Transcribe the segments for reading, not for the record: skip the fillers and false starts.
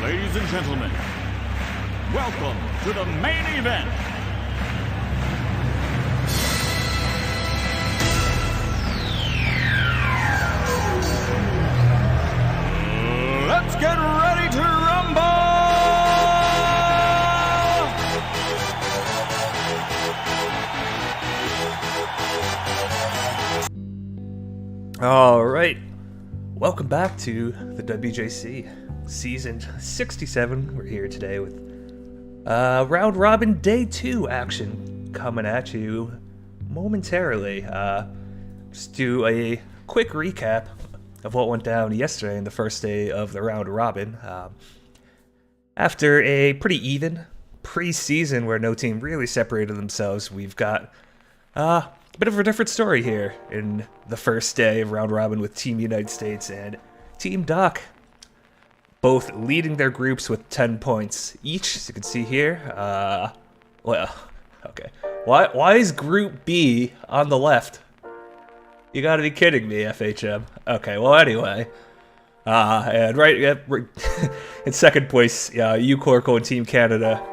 Ladies and gentlemen, welcome to the main event. Let's get ready to rumble! All right, welcome back to the WJC Season 67. We're here today with Round Robin Day 2 action coming at you momentarily. Just do a quick recap of what went down yesterday in the first day of the Round Robin. After a pretty even preseason where no team really separated themselves, we've got a bit of a different story here in the first day of Round Robin with Team United States and Team Doc both leading their groups with 10 points each, as you can see here. Well, okay. Why is Group B on the left? You gotta be kidding me, FHM. Okay, well, anyway. And right in second place, UCorkle and Team Canada.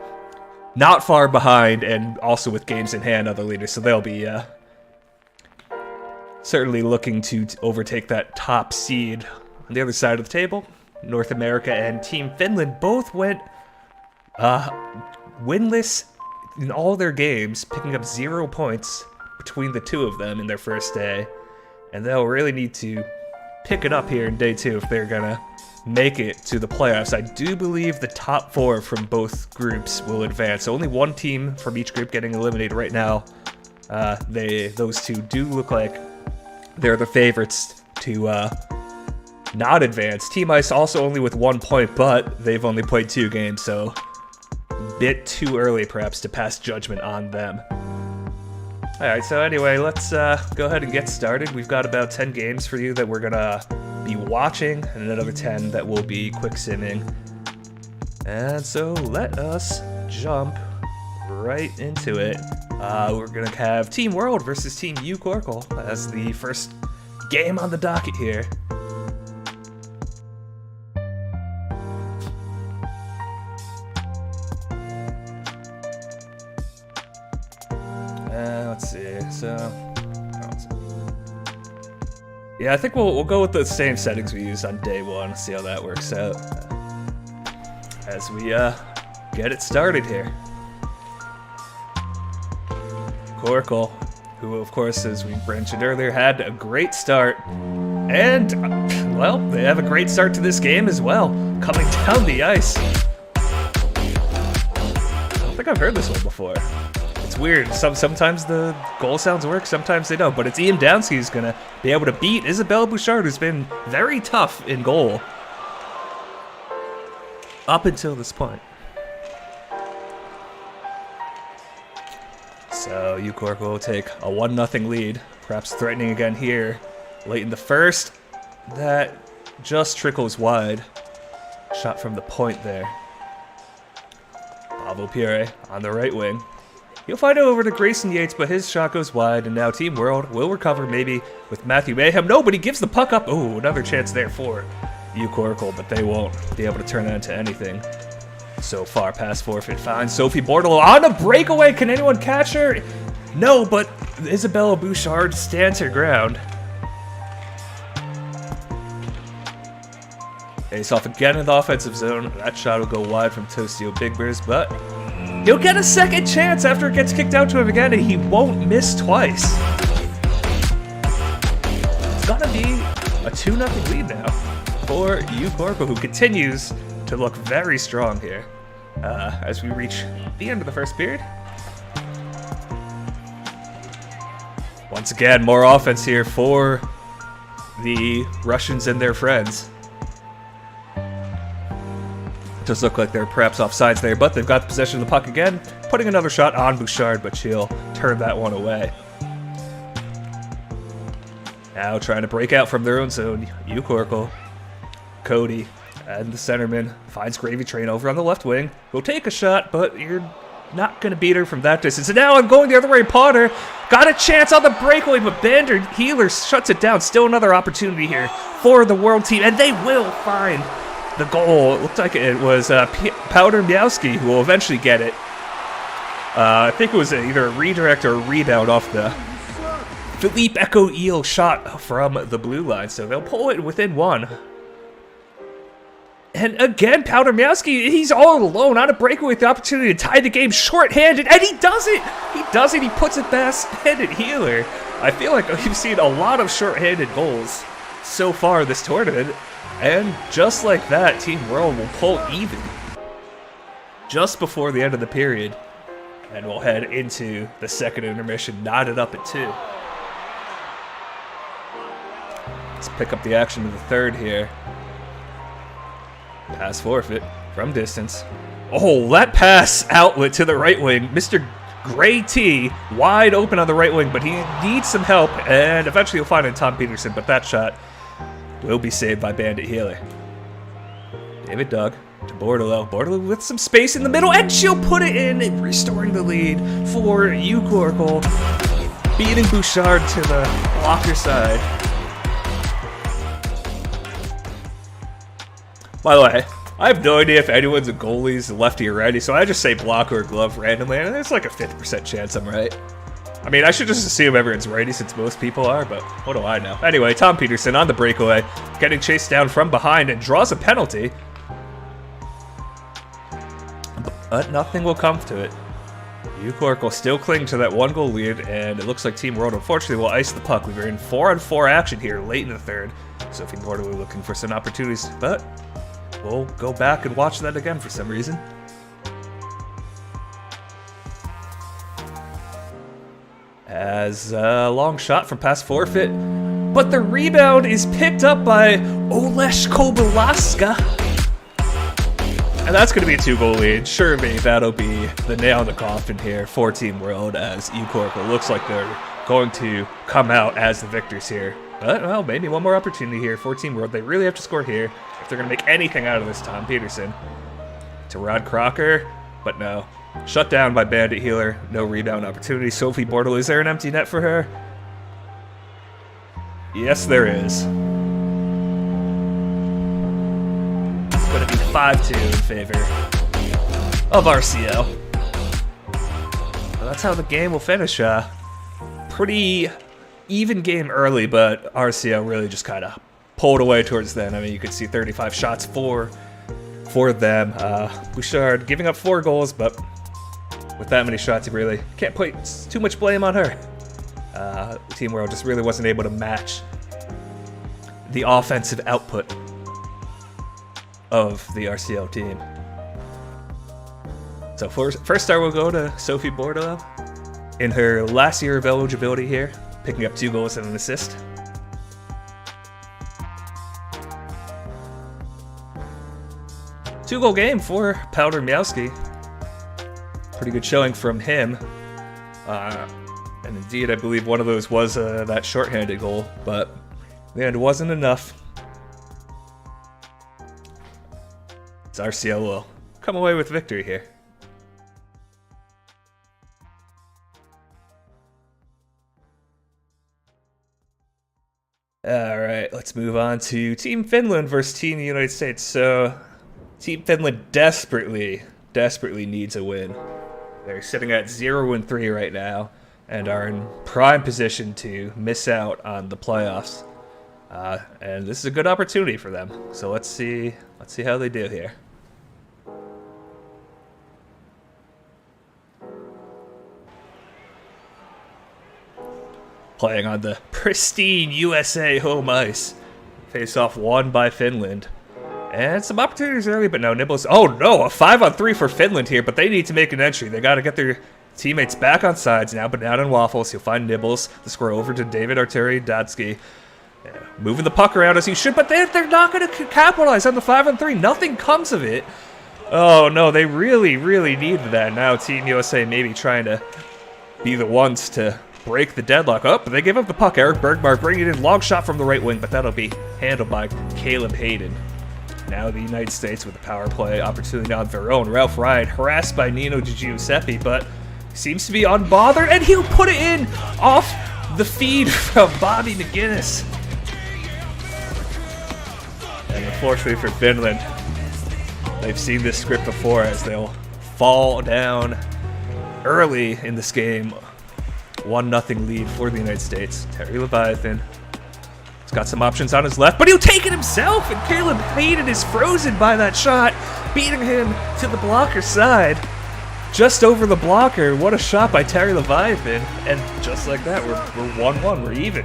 Not far behind, and also with games in hand, other leaders, so they'll be certainly looking to overtake that top seed. On the other side of the table, North America and Team Finland both went winless in all their games, picking up 0 points between the two of them in their first day. And they'll really need to pick it up here in day 2 if they're gonna make it to the playoffs. I do believe the top 4 from both groups will advance. Only one team from each group getting eliminated right now. Those two do look like they're the favorites to not advance. Team Ice also only with 1 point, but they've only played 2 games, so a bit too early perhaps to pass judgment on them. Alright, so anyway, let's go ahead and get started. We've got about 10 games for you that we're gonna be watching, and another 10 that will be quick simming. And so let us jump right into it. We're gonna have Team World versus Team UCorkle as the first game on the docket here. Let's see. Yeah, I think we'll go with the same settings we used on day 1. See how that works out as we get it started here. Corkle, who of course, as we mentioned earlier, had a great start, and well, they have a great start to this game as well, coming down the ice. I don't think I've heard this one before. It's weird. Sometimes the goal sounds work, sometimes they don't. But it's Ian Downsky who's going to be able to beat Isabelle Bouchard, who's been very tough in goal up until this point. So UCorkle will take a 1-0 lead, perhaps threatening again here late in the first. That just trickles wide. Shot from the point there. Pavel Pierre on the right wing. He'll find it over to Grayson Yates, but his shot goes wide, and now Team World will recover maybe with Matthew Mayhem. No, but he gives the puck up. Oh, another chance there for UCorkle, but they won't be able to turn that into anything. So far, pass forfeit finds Sophie Bordelot on a breakaway. Can anyone catch her? No, but Isabelle Bouchard stands her ground. Face off again in the offensive zone. That shot will go wide from Tostio Bigbers, but he'll get a second chance after it gets kicked out to him again, and he won't miss twice. It's gonna be a 2-0 lead now for UCorkle, who continues to look very strong here as we reach the end of the first period. Once again, more offense here for the Russians and their friends. Does look like they're perhaps offsides there, but they've got the possession of the puck again, putting another shot on Bouchard, but she'll turn that one away. Now trying to break out from their own zone, UCorkle. Cody and the centerman finds Gravy Train over on the left wing. Will take a shot, but you're not going to beat her from that distance. And now I'm going the other way. Potter got a chance on the breakaway, but Bander Healer shuts it down. Still another opportunity here for the World team, and they will find the goal. It looked like it was Powder Miowski who will eventually get it. I think it was either a redirect or a rebound off the Philippe Echo Eel shot from the blue line. So they'll pull it within 1. And again, Powder Miowski, he's all alone on a breakaway with the opportunity to tie the game short-handed, and he does it! He does it, he puts it past handed Healer. I feel like we've seen a lot of short-handed goals so far this tournament. And just like that, Team World will pull even just before the end of the period. And we'll head into the second intermission, knotted up at 2. Let's pick up the action of the third here. Pass forfeit from distance. Oh, that pass outlet to the right wing. Mr. Gray T wide open on the right wing, but he needs some help. And eventually he'll find it in Tom Peterson, but that shot will be saved by Bandit Healer. David Doug to Bordalo. Bordalo with some space in the middle, and she'll put it in, restoring the lead for Ucorkle, beating Bouchard to the blocker side. By the way, I have no idea if anyone's a goalie's lefty or righty, so I just say block or glove randomly, and there's like a 50% chance I'm right. I mean, I should just assume everyone's righty since most people are, but what do I know? Anyway, Tom Peterson on the breakaway, getting chased down from behind and draws a penalty. But nothing will come to it. Ucork will still cling to that 1-goal lead, and it looks like Team World unfortunately will ice the puck. We're in 4-on-4 action here late in the third. Sophie Bordalo looking for some opportunities, but we'll go back and watch that again for some reason. As a long shot from past forfeit, but the rebound is picked up by Olesh Kobelaska. And that's going to be a 2-goal lead. Sure, maybe that'll be the nail in the coffin here for Team World, as Ucork looks like they're going to come out as the victors here. But, well, maybe one more opportunity here for Team World. They really have to score here if they're going to make anything out of this. Tom Peterson to Rod Crocker, but no. Shut down by Bandit Healer. No rebound opportunity. Sophie Bordalo, is there an empty net for her? Yes, there is. It's going to be 5-2 in favor of RCO. Well, that's how the game will finish. Pretty even game early, but RCO really just kind of pulled away towards then. I mean, you could see 35 shots for them. Bouchard giving up 4 goals, but with that many shots, you really can't put too much blame on her. Team World just really wasn't able to match the offensive output of the RCO team. So first star will go to Sophie Bordalo in her last year of eligibility here, picking up 2 goals and an assist. Two-goal game for Powder Miowski. Pretty good showing from him. And indeed, I believe one of those was that shorthanded goal, but in the end, it wasn't enough. RCO will come away with victory here. Alright, let's move on to Team Finland versus Team United States. So, Team Finland desperately needs a win. They're sitting at 0-3 right now and are in prime position to miss out on the playoffs. And this is a good opportunity for them. So let's see how they do here. Playing on the pristine USA home ice. Face-off won by Finland. And some opportunities early, but no, Nibbles. Oh no, a 5-on-3 for Finland here, but they need to make an entry. They got to get their teammates back on sides now. Banana and Waffles, he'll find Nibbles. The score over to David Arturi Dadsky. Yeah, moving the puck around as he should, but they're not going to capitalize on the 5-on-3. Nothing comes of it. Oh no, they really need that. Now Team USA maybe trying to be the ones to break the deadlock. Oh, but they give up the puck. Eric Bergmar bringing it in. Long shot from the right wing, but that'll be handled by Caleb Hayden. Now the United States with the power play opportunity on their own. Ralph Ryan harassed by Nino Di Giuseppe, but seems to be unbothered, and he'll put it in off the feed from Bobby McGinnis. And unfortunately for Finland, they've seen this script before as they'll fall down early in this game. 1-0 lead for the United States. Terry Leviathan has got some options on his left, but he'll take it himself, and Caleb Hayden is frozen by that shot, beating him to the blocker side. Just over the blocker. What a shot by Terry Leviathan. And just like that, we're 1-1. We're even.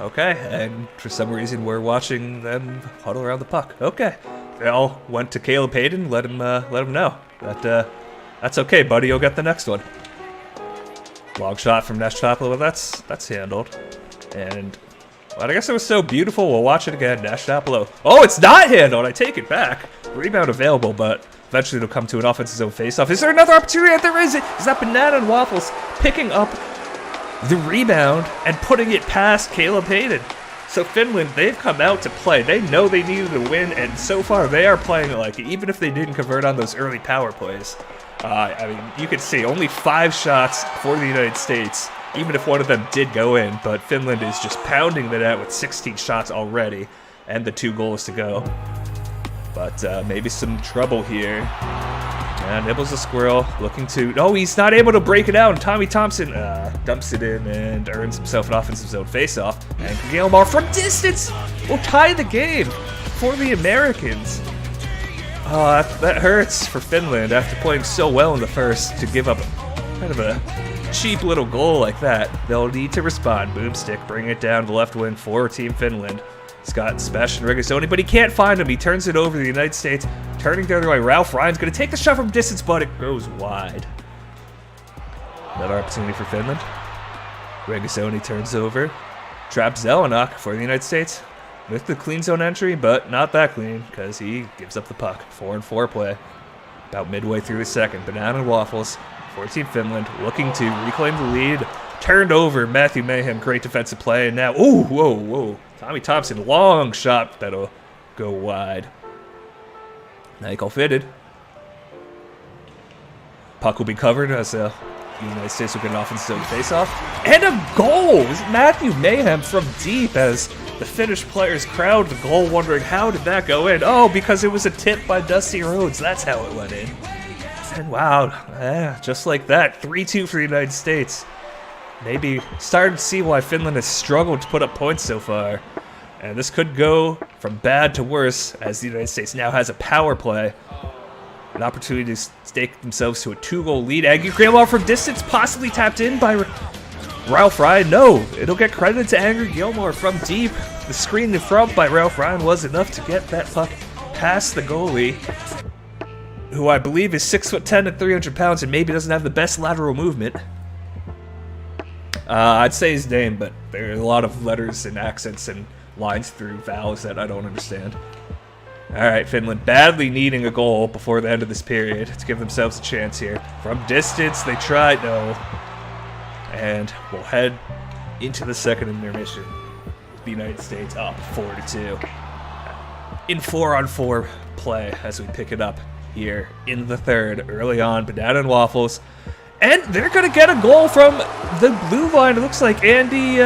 Okay, and for some reason we're watching them huddle around the puck. Okay. They all went to Caleb Hayden, let him know that that's okay, buddy. You'll get the next one. Long shot from Neshtapalo, but that's handled. And well, I guess it was so beautiful. We'll watch it again. Neshtapalo. Oh, it's not handled. I take it back. Rebound available, but eventually it'll come to an offensive zone faceoff. Is there another opportunity? There is. Is that Banana and Waffles picking up the rebound and putting it past Caleb Hayden. So Finland, they've come out to play. They know they needed a win, and so far they are playing it like it, even if they didn't convert on those early power plays. I mean, you could see only 5 shots for the United States, even if one of them did go in, but Finland is just pounding the net with 16 shots already, and the 2 goals to go. But maybe some trouble here. And Nibbles the Squirrel looking to... Oh, he's not able to break it out, and Tommy Thompson dumps it in and earns himself an offensive zone faceoff. And Gilmore from distance will tie the game for the Americans. Oh, that hurts for Finland after playing so well in the first to give up kind of a cheap little goal like that. They'll need to respond. Boomstick bring it down to left wing for Team Finland. He's got Sebastian Regazzoni, but he can't find him. He turns it over to the United States. Turning the other way, Ralph Ryan's going to take the shot from distance, but it goes wide. Another opportunity for Finland. Regazzoni turns over. Traps Zelenak for the United States with the clean zone entry, but not that clean because he gives up the puck. 4-on-4 play. About midway through the second. Banana and Waffles for Team Finland looking to reclaim the lead. Turned over, Matthew Mayhem, great defensive play, and now, ooh, whoa. Tommy Thompson, long shot that'll go wide. Nykel fitted. Puck will be covered as the United States will get an offensive zone face-off. And a goal! It was Matthew Mayhem from deep as the Finnish players crowd the goal, wondering how did that go in? Oh, because it was a tip by Dusty Rhodes. That's how it went in. And wow, just like that, 3-2 for the United States. Maybe starting to see why Finland has struggled to put up points so far. And this could go from bad to worse as the United States now has a power play. An opportunity to stake themselves to a 2-goal lead. Aggie Gilmore from distance, possibly tapped in by Ralph Ryan. No, it'll get credited to Angry Gilmore from deep. The screen in front by Ralph Ryan was enough to get that puck past the goalie, who I believe is 6'10" and 300 pounds and maybe doesn't have the best lateral movement. I'd say his name, but there are a lot of letters and accents and lines through vowels that I don't understand. Alright, Finland badly needing a goal before the end of this period to give themselves a chance here. From distance, they tried, no. And we'll head into the second intermission. The United States up 4-2. In 4-on-4 play as we pick it up here in the third. Early on, Banana and Waffles. And they're going to get a goal from the blue line. It looks like Andy,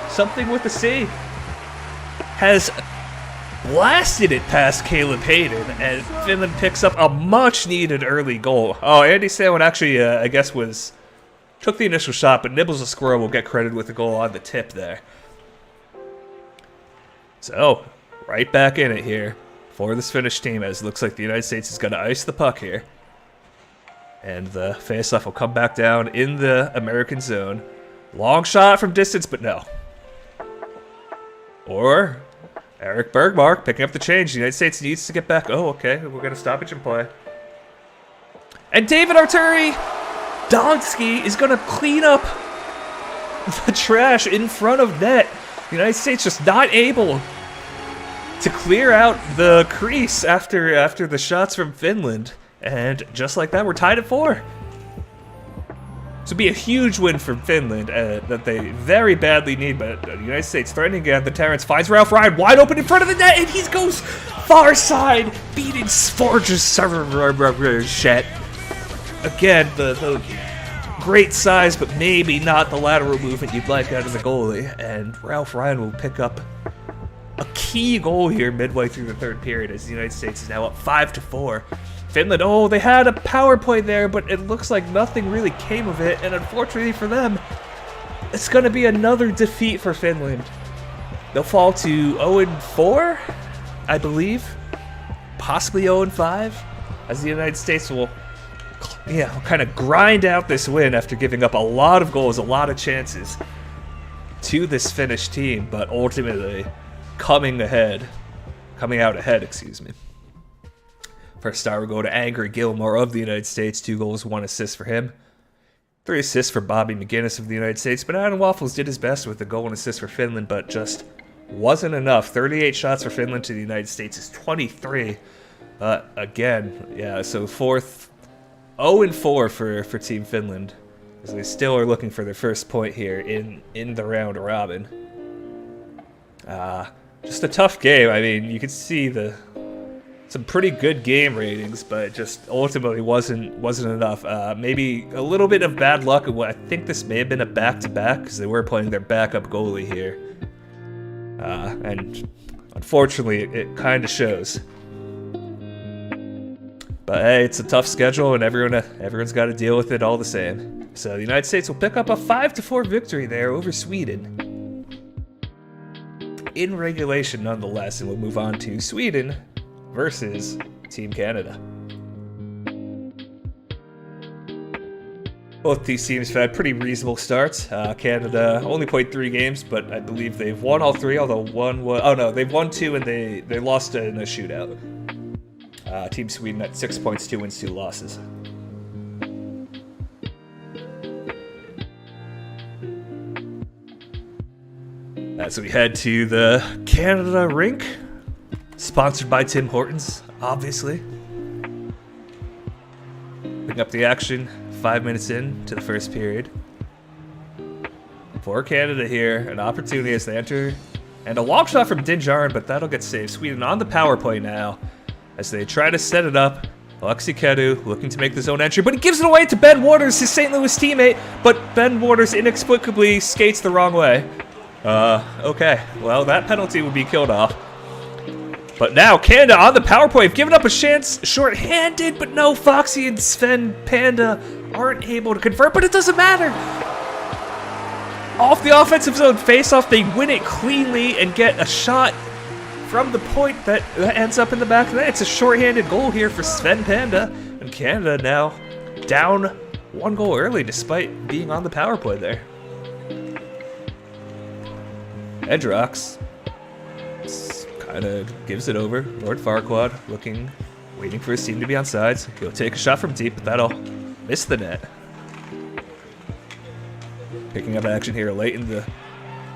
something with a C, has blasted it past Caleb Hayden, and Finland picks up a much-needed early goal. Oh, Andy Salmon actually, I guess, took the initial shot, but Nibbles the Squirrel will get credited with the goal on the tip there. So, right back in it here for this Finnish team, as it looks like the United States is going to ice the puck here. And the faceoff will come back down in the American zone. Long shot from distance, but no. Or Eric Bergmark picking up the change. The United States needs to get back. Oh, okay. We're going to stoppage and play. And David Arturi Donski is going to clean up the trash in front of net. The United States just not able to clear out the crease after the shots from Finland. And just like that, we're tied at 4. This would be a huge win for Finland that they very badly need, but the United States threatening again. The Terrence finds Ralph Ryan wide open in front of the net, and he goes far side, beating Sforges Shet. Again, the great size, but maybe not the lateral movement you'd like out of the goalie. And Ralph Ryan will pick up a key goal here midway through the third period as the United States is now up 5-4. Finland, oh, they had a power play there, but it looks like nothing really came of it, and unfortunately for them, it's going to be another defeat for Finland. They'll fall to 0-4, I believe, possibly 0-5, as the United States will, kind of grind out this win after giving up a lot of goals, a lot of chances to this Finnish team, but ultimately coming out ahead, excuse me. First star will go to Angry Gilmore of the United States. 2 goals, 1 assist for him. 3 assists for Bobby McGinnis of the United States. But Adam Waffles did his best with the goal and assist for Finland, but just wasn't enough. 38 shots for Finland to the United States is 23. Again, so fourth, 0-4 for Team Finland. as they still are looking for their first point here in the round robin. Just a tough game. I mean, you could see some pretty good game ratings, but it just ultimately wasn't enough. Maybe a little bit of bad luck. I think this may have been a back-to-back because they were playing their backup goalie here, and unfortunately, it kind of shows. But hey, it's a tough schedule, and everyone's got to deal with it all the same. So the United States will pick up a 5-4 victory there over Sweden in regulation, nonetheless, and we'll move on to Sweden versus Team Canada. Both these teams have had pretty reasonable starts. Canada only played 3 games, but I believe they've won all 3, although one was... Oh no, they've won 2 and they lost in a shootout. Team Sweden at 6 points, 2 wins, 2 losses. As we head to the Canada rink, sponsored by Tim Hortons, obviously. Picking up the action 5 minutes into the first period. For Canada here, an opportunity as they enter. And a long shot from Dinjarin, but that'll get saved. Sweden on the power play now as they try to set it up. Alexi Kedu looking to make the zone entry, but he gives it away to Ben Waters, his St. Louis teammate. But Ben Waters inexplicably skates the wrong way. Okay. Well, that penalty would be killed off. But now Canada on the power play have given up a chance, short-handed, but no, Foxy and Sven Panda aren't able to convert, but it doesn't matter. Off the offensive zone face-off, they win it cleanly and get a shot from the point that ends up in the back of the net. It's a short-handed goal here for Sven Panda, and Canada now down 1 goal early despite being on the power play there. Edrox kind of gives it over. Lord Farquaad waiting for his team to be on sides. He'll take a shot from deep, but that'll miss the net. Picking up action here late in the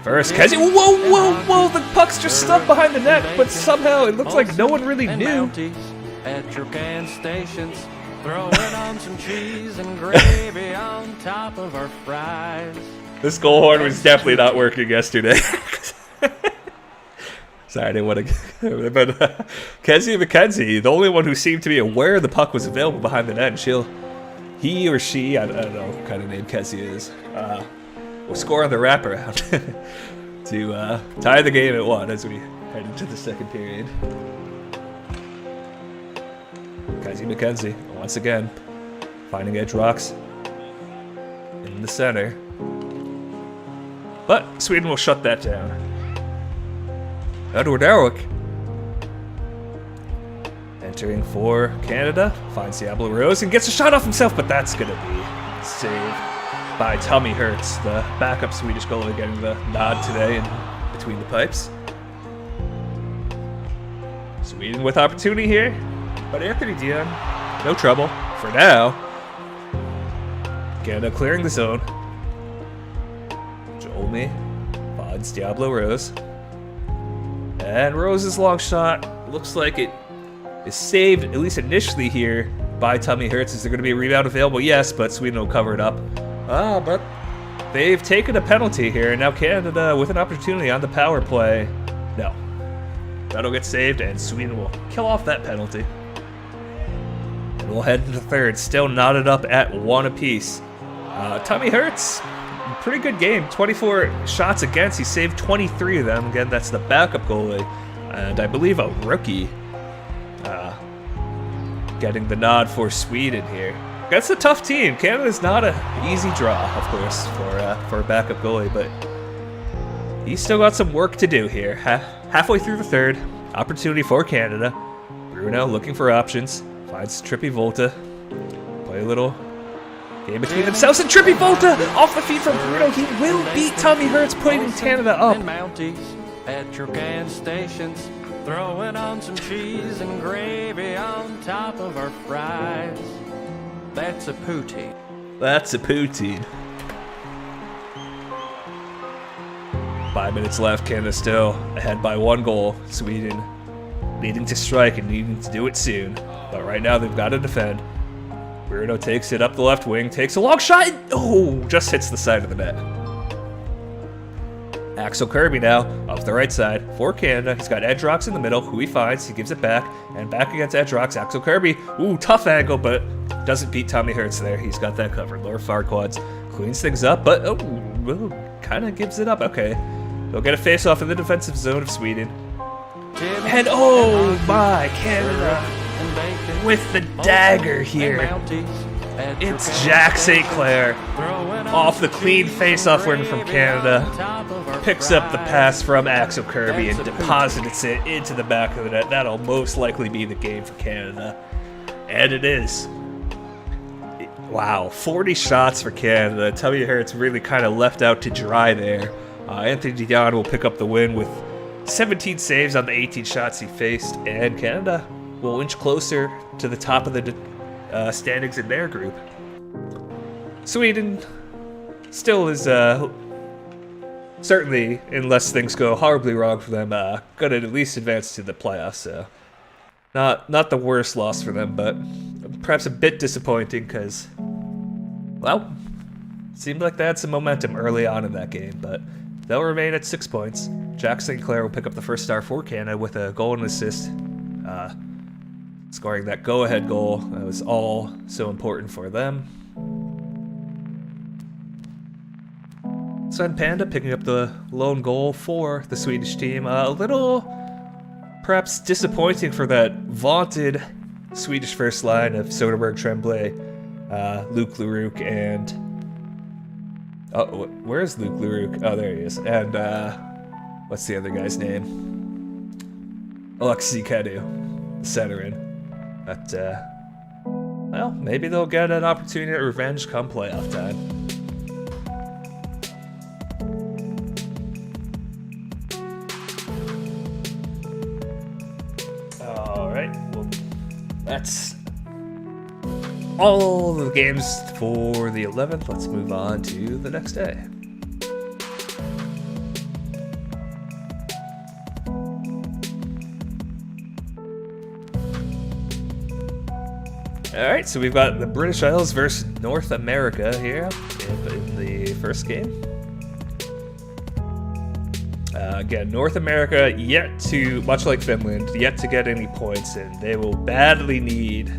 first. Kessie, whoa! The puck's just stuck behind the net, but somehow it looks like no one really knew. At your gas stations, throwing on some cheese and gravy on top of our fries. This goal horn was definitely not working yesterday. Sorry, I didn't want to... But Kessie McKenzie, the only one who seemed to be aware the puck was available behind the net, and he or she, I don't know what kind of name Kessie is, will score on the wraparound to tie the game at 1 as we head into the second period. Kessie McKenzie, once again, finding edge rocks in the center. But Sweden will shut that down. Edward Eric entering for Canada, finds Diablo Rose and gets a shot off himself, but that's going to be saved by Tommy Hertz, the backup Swedish goalie, getting the nod today in between the pipes. Sweden with opportunity here, but Anthony Dion, no trouble for now. Canada clearing the zone. Jolmy finds Diablo Rose. And Rose's long shot looks like it is saved, at least initially here, by Tommy Hertz. Is there going to be a rebound available? Yes, but Sweden will cover it up. But they've taken a penalty here, and now Canada with an opportunity on the power play. No. That'll get saved, and Sweden will kill off that penalty. And we'll head into third, still knotted up at 1 apiece. Tommy Hertz, pretty good game. 24 shots against. He saved 23 of them. Again, that's the backup goalie. And I believe a rookie getting the nod for Sweden here. That's a tough team. Canada's not an easy draw, of course, for a backup goalie, but he's still got some work to do here. Halfway through the third, opportunity for Canada. Bruno looking for options. Finds Trippy Volta. Play a little game between themselves, and Trippy Volta off the feet from Bruno. He will beat Tommy Hertz, putting Canada up. At your gas stations, throwing on some cheese and gravy on top of our fries. That's a poutine. That's a poutine. 5 minutes left. Canada still ahead by 1 goal. Sweden needing to strike and needing to do it soon. But right now they've got to defend. Bruno takes it up the left wing, takes a long shot. Oh, just hits the side of the net. Axel Kirby now, up the right side for Canada. He's got Edrox in the middle, who he finds. He gives it back, and back against Edrox. Axel Kirby, ooh, tough angle, but doesn't beat Tommy Hertz there. He's got that covered. Lower far quads, cleans things up, but kind of gives it up. Okay, they'll get a face-off in the defensive zone of Sweden. And oh my, Canada with the dagger here. It's Jack St. Clair off the clean face-off win from Canada. Picks up the pass from Axel Kirby and deposits it into the back of the net. That'll most likely be the game for Canada. And it is. Wow, 40 shots for Canada. Tommy Hertz really kind of left out to dry there. Anthony Dion will pick up the win with 17 saves on the 18 shots he faced. And Canada will inch closer to the top of the standings in their group. Sweden still is certainly, unless things go horribly wrong for them, gonna at least advance to the playoffs. So not the worst loss for them, but perhaps a bit disappointing because, well, seemed like they had some momentum early on in that game, but they'll remain at 6 points. Jack St. Clair will pick up the first star for Canada with a goal and assist, scoring that go-ahead goal. That was all so important for them. Sven Panda picking up the lone goal for the Swedish team. A little, perhaps, disappointing for that vaunted Swedish first line of Soderberg, Tremblay, Luke Leroux, and... Oh, where's Luke Leroux? Oh, there he is. And, what's the other guy's name? Alexei Kedu, the center-in. But, well, maybe they'll get an opportunity at revenge come playoff time. Alright, well, that's all the games for the 11th. Let's move on to the next day. Alright, so we've got the British Isles versus North America here in the first game. Again, North America yet to, much like Finland, yet to get any points, and they will badly need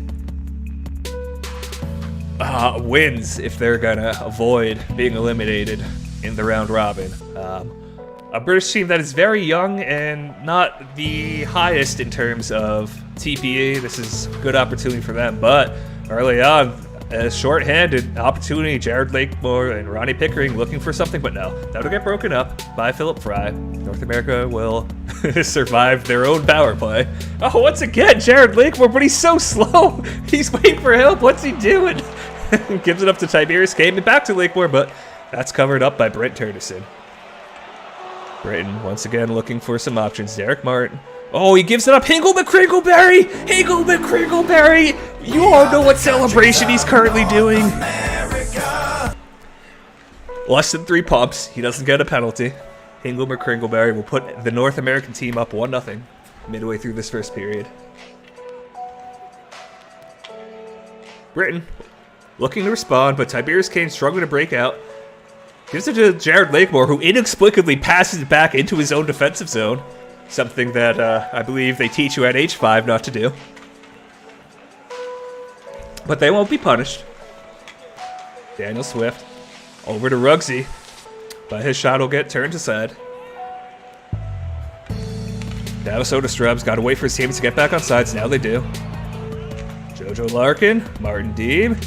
wins if they're gonna avoid being eliminated in the round robin. A British team that is very young and not the highest in terms of TPE. This is a good opportunity for them, but early on, a short-handed opportunity. Jared Lakemore and Ronnie Pickering looking for something, but no, that'll get broken up by Philip Fry. North America will survive their own power play. Oh, once again, Jared Lakemore, but he's so slow. He's waiting for help. What's he doing? Gives it up to Tiberius Kane and back to Lakemore, but that's covered up by Brent Turnerson. Britain once again looking for some options. Derek Martin. Oh, he gives it up. Hingle McCringleberry! Hingle McCringleberry! You all know what celebration he's currently doing. Less than 3 pumps. He doesn't get a penalty. Hingle McCringleberry will put the North American team up 1-0 midway through this first period. Britain looking to respond, but Tiberius Kane struggling to break out. Gives it to Jared Lakemore, who inexplicably passes it back into his own defensive zone. Something that I believe they teach you at H5 not to do. But they won't be punished. Daniel Swift over to Ruggsy, but his shot will get turned aside. Davasota Strubs got to wait for his team to get back on sides. Now they do. Jojo Larkin, Martin Deeb.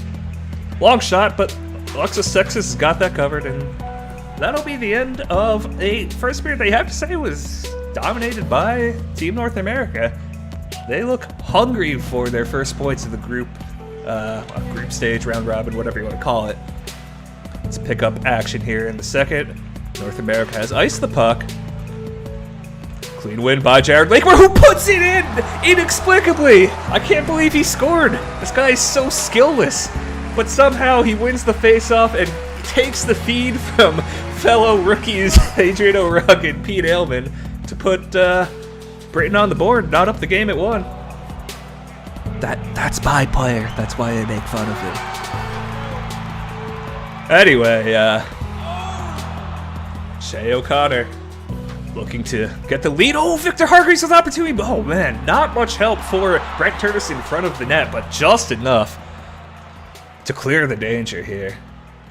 Long shot, but Alexis Texas has got that covered, and that'll be the end of a first period they have to say was dominated by Team North America. They look hungry for their first points of the group stage, round robin, whatever you want to call it. Let's pick up action here in the second. North America has iced the puck. Clean win by Jared Lakemore, who puts it in inexplicably. I can't believe he scored. This guy is so skillless, but somehow he wins the face-off and takes the feed from fellow rookies Adrian O'Rugg and Pete Aylman to put Britain on the board, not up the game at 1. That's my player. That's why I make fun of him. Anyway, Shea O'Connor looking to get the lead. Oh, Victor Hargreaves with opportunity. Oh, man, not much help for Brent Turtis in front of the net, but just enough to clear the danger here.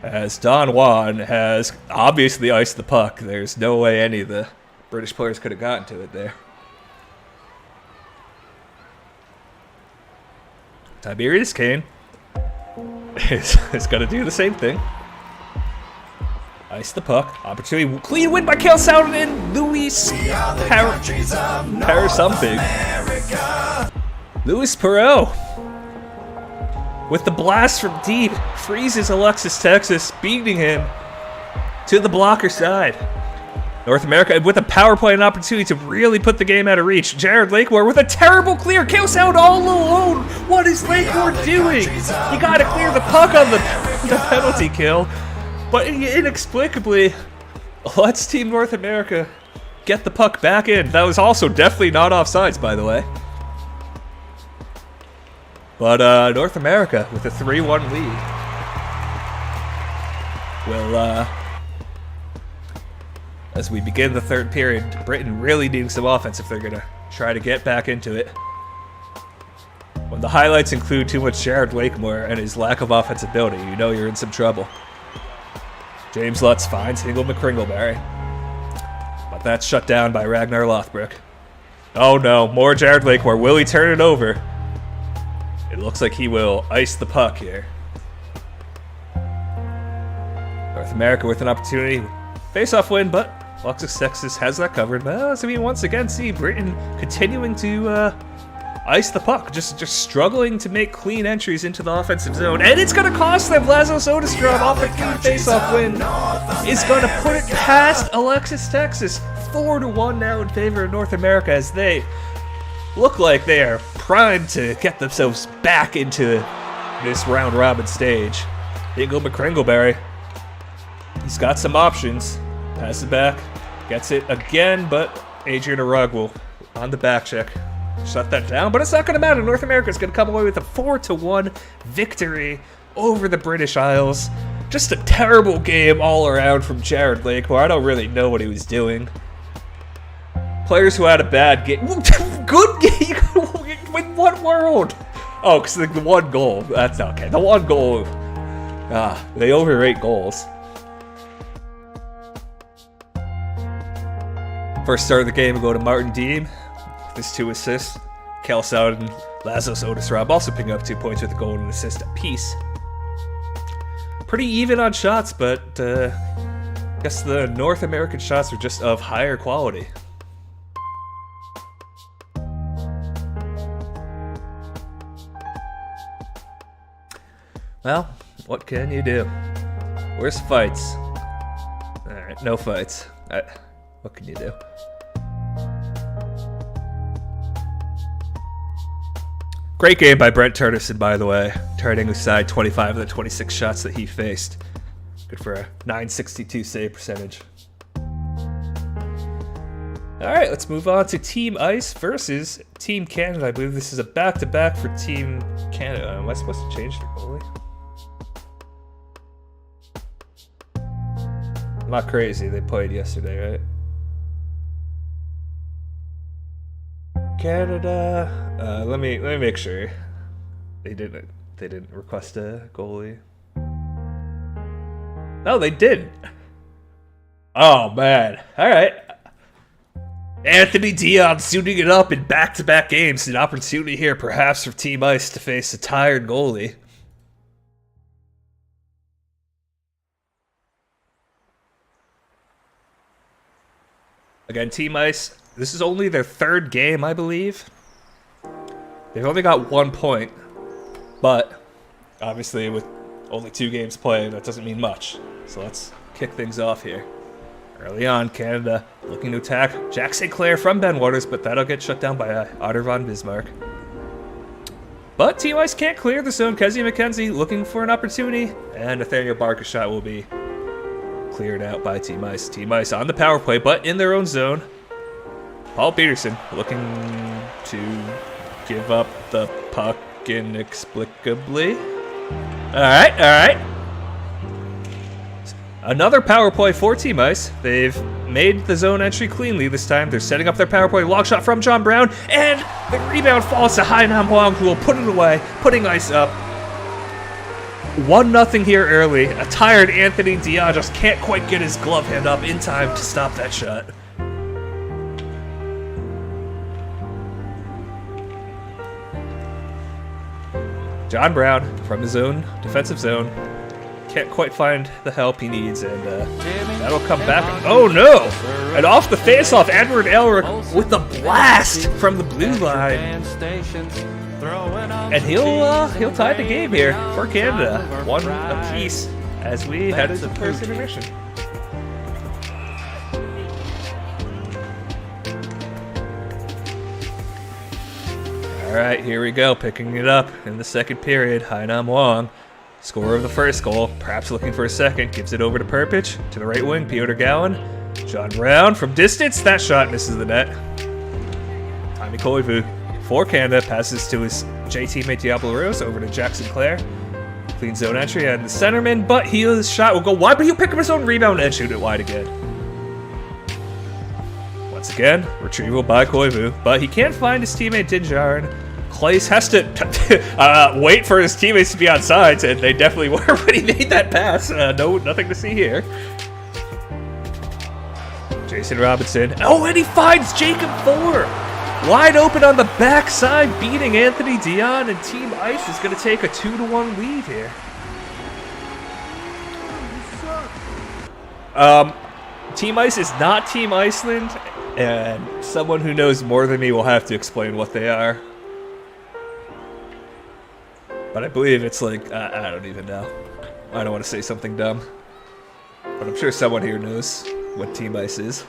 As Don Juan has obviously iced the puck. There's no way any of the British players could have gotten to it there. Tiberius Kane is going to do the same thing. Ice the puck. Opportunity. Clean win by Cale Souden and Luis something. Luis Perreault with the blast from deep freezes Alexis Texas, beating him to the blocker side. North America with a power play and opportunity to really put the game out of reach. Jared Lakemore with a terrible clear. Cale Souden all alone. What is Lakemore doing? You got to clear the puck on the penalty kill. But inexplicably, lets Team North America get the puck back in. That was also definitely not offsides, by the way. But North America with a 3-1 lead will, as we begin the third period, Britain really needing some offense if they're going to try to get back into it. When the highlights include too much Jared Lakemore and his lack of offensive ability, you know you're in some trouble. James Lutz finds Hingle McCringleberry, but that's shut down by Ragnar Lothbrok. Oh no, more Jared Lakemore. Will he turn it over? It looks like he will ice the puck here. North America with an opportunity. Face-off win, but Alexis Texas has that covered. But we once again see Britain continuing to ice the puck, just struggling to make clean entries into the offensive zone, and it's going to cost them. Laszlo Soderstrom off a clean face-off win is going to put it past Alexis Texas. 4-1 now in favor of North America as they look like they are primed to get themselves back into this round robin stage. Hingle McCringleberry, he's got some options. Pass it back, gets it again, but Adrian Arug will on the back check shut that down, but it's not going to matter. North America is going to come away with a 4-1 victory over the British Isles. Just a terrible game all around from Jared Lakemore. I don't really know what he was doing. Players who had a bad game. Good game? In what world? Oh, because the one goal. That's okay. The one goal. They overrate goals. First start of the game will go to Martin Deem. His 2 assists. Cale Souden, Laszlo Soderstrom also picking up 2 points with a goal and an assist apiece. Pretty even on shots, but I guess the North American shots were just of higher quality. Well, what can you do? Where's fights? Alright, no fights. What can you do? Great game by Brent Turtis, by the way, turning aside 25 of the 26 shots that he faced. Good for a .962 save percentage. Alright, let's move on to Team Ice versus Team Canada. I believe this is a back-to-back for Team Canada. Am I supposed to change the goalie? I'm not crazy, they played yesterday, right? Canada. Let me make sure. They didn't request a goalie. No, they didn't. Oh man. All right. Anthony Dion suiting it up in back-to-back games. An opportunity here, perhaps, for Team Ice to face a tired goalie. Again, Team Ice. This is only their 3rd game, I believe. They've only got 1 point, but obviously with only 2 games played, that doesn't mean much. So let's kick things off here. Early on, Canada looking to attack Jack St. Clair from Ben Waters, but that'll get shut down by Otter von Bismarck. But Team Ice can't clear the zone. Kezia McKenzie looking for an opportunity, and Nathaniel Barker's shot will be cleared out by Team Ice. Team Ice on the power play, but in their own zone. Paul Peterson looking to give up the puck. inexplicably. Alright, alright. Another power play for Team Ice. They've made the zone entry cleanly this time. They're setting up their power play. Long shot from John Brown, and the rebound falls to Hainam Huang, who will put it away, putting Ice up. 1-0 here early. A tired Anthony Dion just can't quite get his glove hand up in time to stop that shot. John Brown from his own defensive zone. Can't quite find the help he needs, and that'll come back. Oh no! And off the face-off, Edward Elric with the blast from the blue line. And he'll tie the game here for Canada. 1 apiece as we head into the first intermission. Alright, here we go, picking it up in the second period. Hainam Huang, scorer of the first goal, perhaps looking for a second, gives it over to Perpich, to the right wing, Piotr Gowan. John Brown from distance, that shot misses the net. Tommy Koivu for Canada, passes to his J teammate Diablo Rose, over to Jack Sinclair. Clean zone entry and the centerman, but his shot will go wide, but he'll pick up his own rebound and shoot it wide again. Once again, retrieval by Koivu, but he can't find his teammate Dinjarin. Claes has to wait for his teammates to be on sides, and they definitely were when he made that pass. Nothing to see here. Jason Robinson. Oh, and he finds Jacob Fuller. Wide open on the backside, beating Anthony Dion, and Team Ice is going to take a 2-1 lead here. Team Ice is not Team Iceland, and someone who knows more than me will have to explain what they are. But I believe it's like, I don't even know. I don't want to say something dumb. But I'm sure someone here knows what Team Ice is.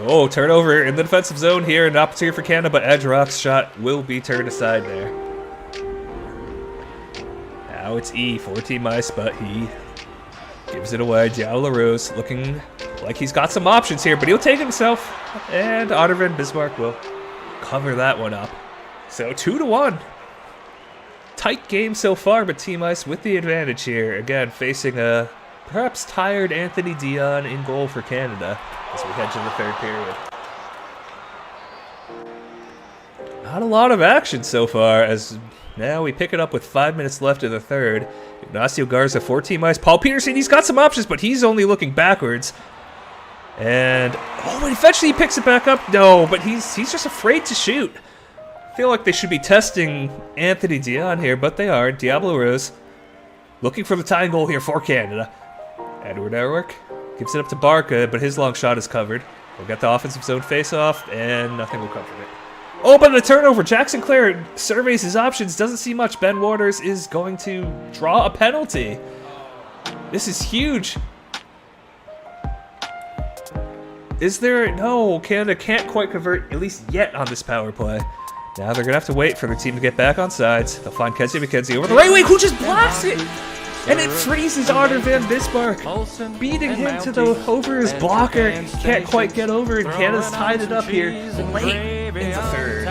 Oh, turnover in the defensive zone here. An opportunity for Canada, but Edgerock's shot will be turned aside there. Now it's E for Team Ice, but he gives it away. Diablo Rose looking like he's got some options here, but he'll take it himself. And Ottervan Bismarck will cover that one up. So 2-1. Tight game so far, but Team Ice with the advantage here. Again, facing a perhaps tired Anthony Dion in goal for Canada as we head to the third period. Not a lot of action so far, as now we pick it up with 5 minutes left in the third. Ignacio Garza for Team Ice. Paul Peterson, he's got some options, but he's only looking backwards. And, oh, but eventually he picks it back up. No, but he's just afraid to shoot. I feel like they should be testing Anthony Dion here, but they are. Diablo Rose looking for the tying goal here for Canada. Edward Elric gives it up to Barca, but his long shot is covered. We'll get the offensive zone face-off, and nothing will come from it. Oh, but a turnover. Jack Sinclair surveys his options. Doesn't see much. Ben Waters is going to draw a penalty. This is huge. Is there... No, Canada can't quite convert, at least yet, on this power play. Now they're going to have to wait for their team to get back on sides. They'll find Kenzie McKenzie over the right wing, who just blasts it! And it freezes Otter Van Bismarck, beating him to over his blocker. He can't quite get over, and Canada's tied it up here late in the third.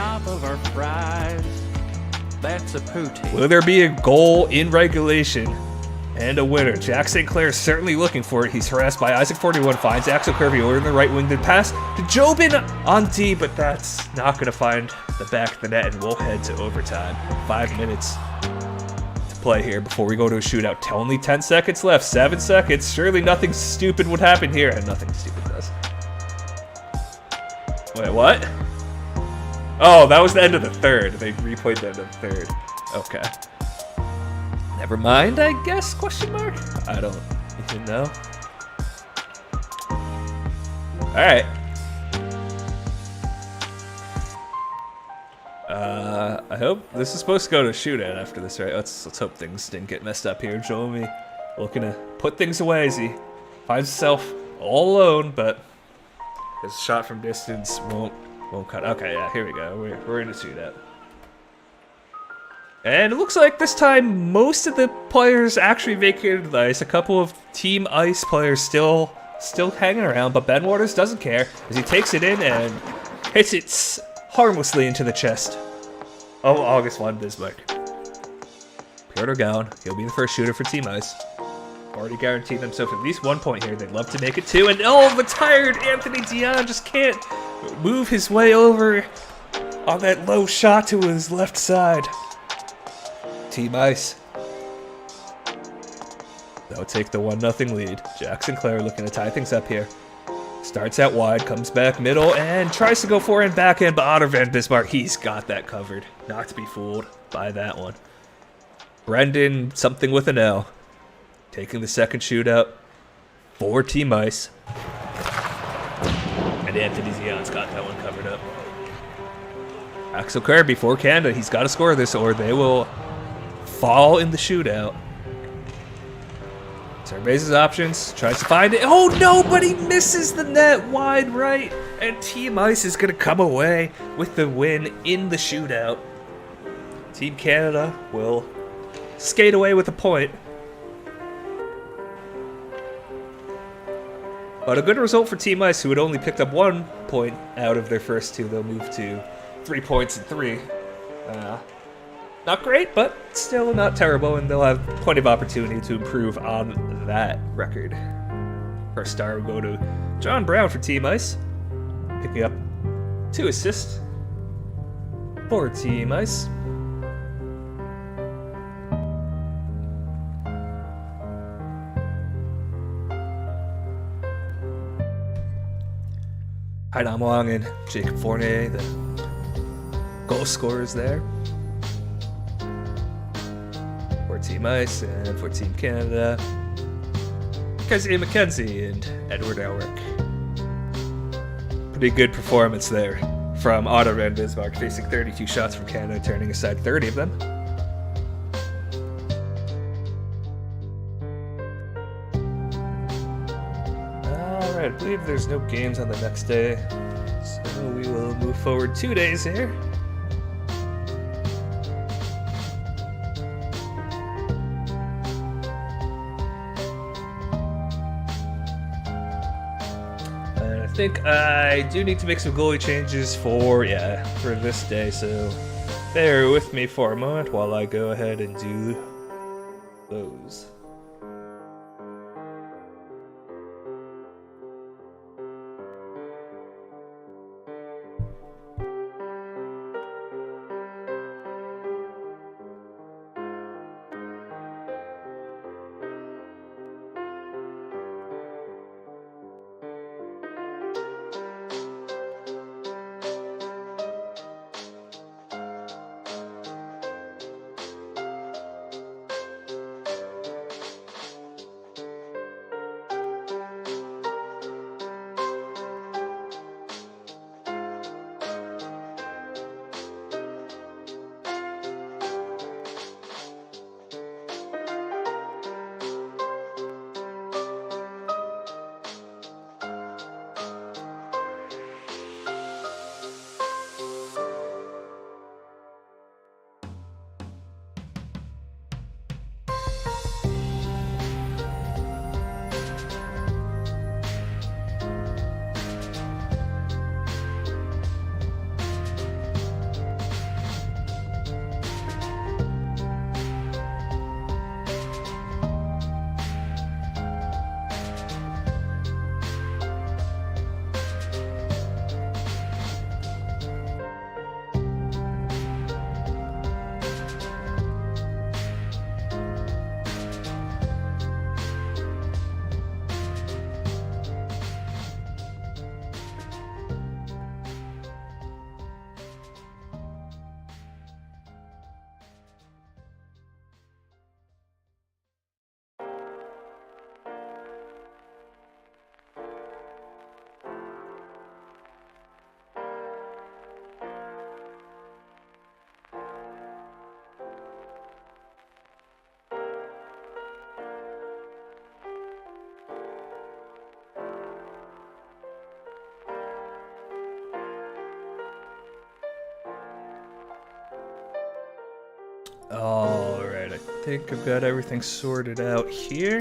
Will there be a goal in regulation and a winner? Jack Sinclair is certainly looking for it. He's harassed by Isaac 41, finds Axel Kirby over in the right wing. The pass to Jobin on D, but that's not going to find the back of the net, and we'll head to overtime. 5 minutes play here before we go to a shootout. Only 10 seconds left. 7 seconds. Surely nothing stupid would happen here, and nothing stupid does. Wait, what? Oh, that was the end of the third. They replayed the end of the third. Okay. Never mind, I guess, question mark? I don't even know. Alright. I hope this is supposed to go to a shootout after this, right? Let's hope things didn't get messed up here. Joey looking to put things away as he finds himself all alone, but his shot from distance won't cut. Okay, yeah, here we go. We're in a shootout. And it looks like this time most of the players actually vacated the ice. A couple of Team Ice players still hanging around, but Ben Waters doesn't care as he takes it in and hits it harmlessly into the chest of August von Bismarck. Piotr Gallon, he'll be the first shooter for Team Ice. Already guaranteed themselves at least 1 point here. They'd love to make it 2. And oh, the tired Anthony Dion just can't move his way over on that low shot to his left side. Team Ice, they'll take the 1-0 lead. Jack Sinclair looking to tie things up here. Starts out wide, comes back middle, and tries to go forehand, backhand, but Otto van Bismarck, he's got that covered. Not to be fooled by that one. Brendan, something with an L, taking the second shootout for Team Ice. And Anthony Zion's got that one covered up. Axel Kirby for Canada, he's got to score this or they will fall in the shootout. Surveys his options, tries to find it. Oh no, but he misses the net wide right. And Team Ice is going to come away with the win in the shootout. Team Canada will skate away with a point. But a good result for Team Ice, who had only picked up 1 point out of their first 2. They'll move to 3 points and 3. Not great, but still not terrible, and they'll have plenty of opportunity to improve on that record. First star will go to John Brown for Team Ice, picking up 2 assists for Team Ice. Haidam Wong and Jacob Fournier, the goal scorers there for Team Ice, and for Team Canada, Keziah McKenzie and Edward Elric. Pretty good performance there from Otto van Bismarck, facing 32 shots from Canada, turning aside 30 of them. Alright, I believe there's no games on the next day, so we will move forward 2 days here. I think I do need to make some goalie changes for this day, so bear with me for a moment while I go ahead and do those. Alright, I think I've got everything sorted out here.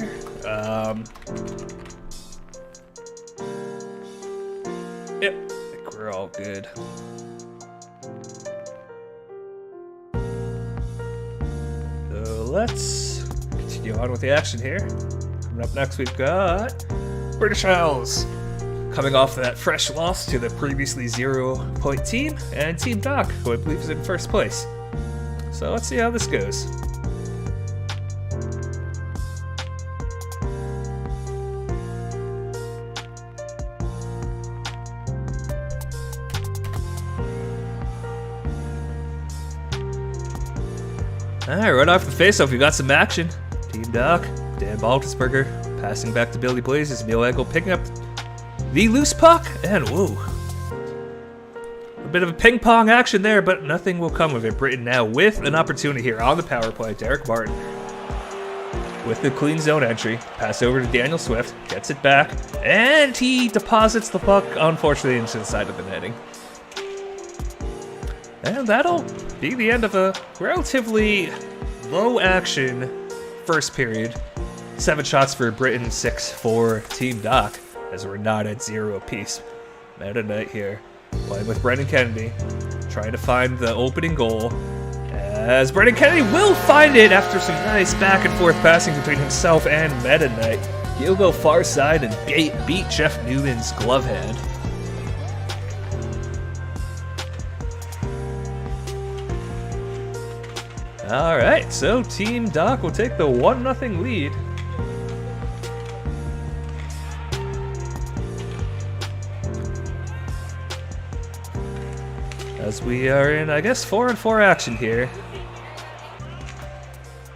Yep, I think we're all good. let's continue on with the action here. Coming up next, we've got British Isles. Coming off that fresh loss to the previously 0-point team, and Team Doc, who I believe is in first place. So let's see how this goes. Alright, right off the face-off, we got some action. Team Doc, Dan Baltusberger passing back to Billy Blazes. Neil Eggle picking up the loose puck, and whoa. A bit of a ping-pong action there, but nothing will come of it. Britain now with an opportunity here on the power play. Derek Martin with the clean zone entry. Pass over to Daniel Swift, gets it back, and he deposits the puck, unfortunately, into the side of the netting. And that'll be the end of a relatively low-action first period. 7 shots for Britain, 6 for Team Doc, as we're not at 0 apiece. Meta Knight here, playing with Brendan Kennedy, trying to find the opening goal. As Brendan Kennedy will find it after some nice back-and-forth passing between himself and Meta Knight. He'll go far side and beat Jeff Newman's glove hand. Alright, so Team Doc will take the 1-0 lead. As we are in, I guess, 4-on-4 action here.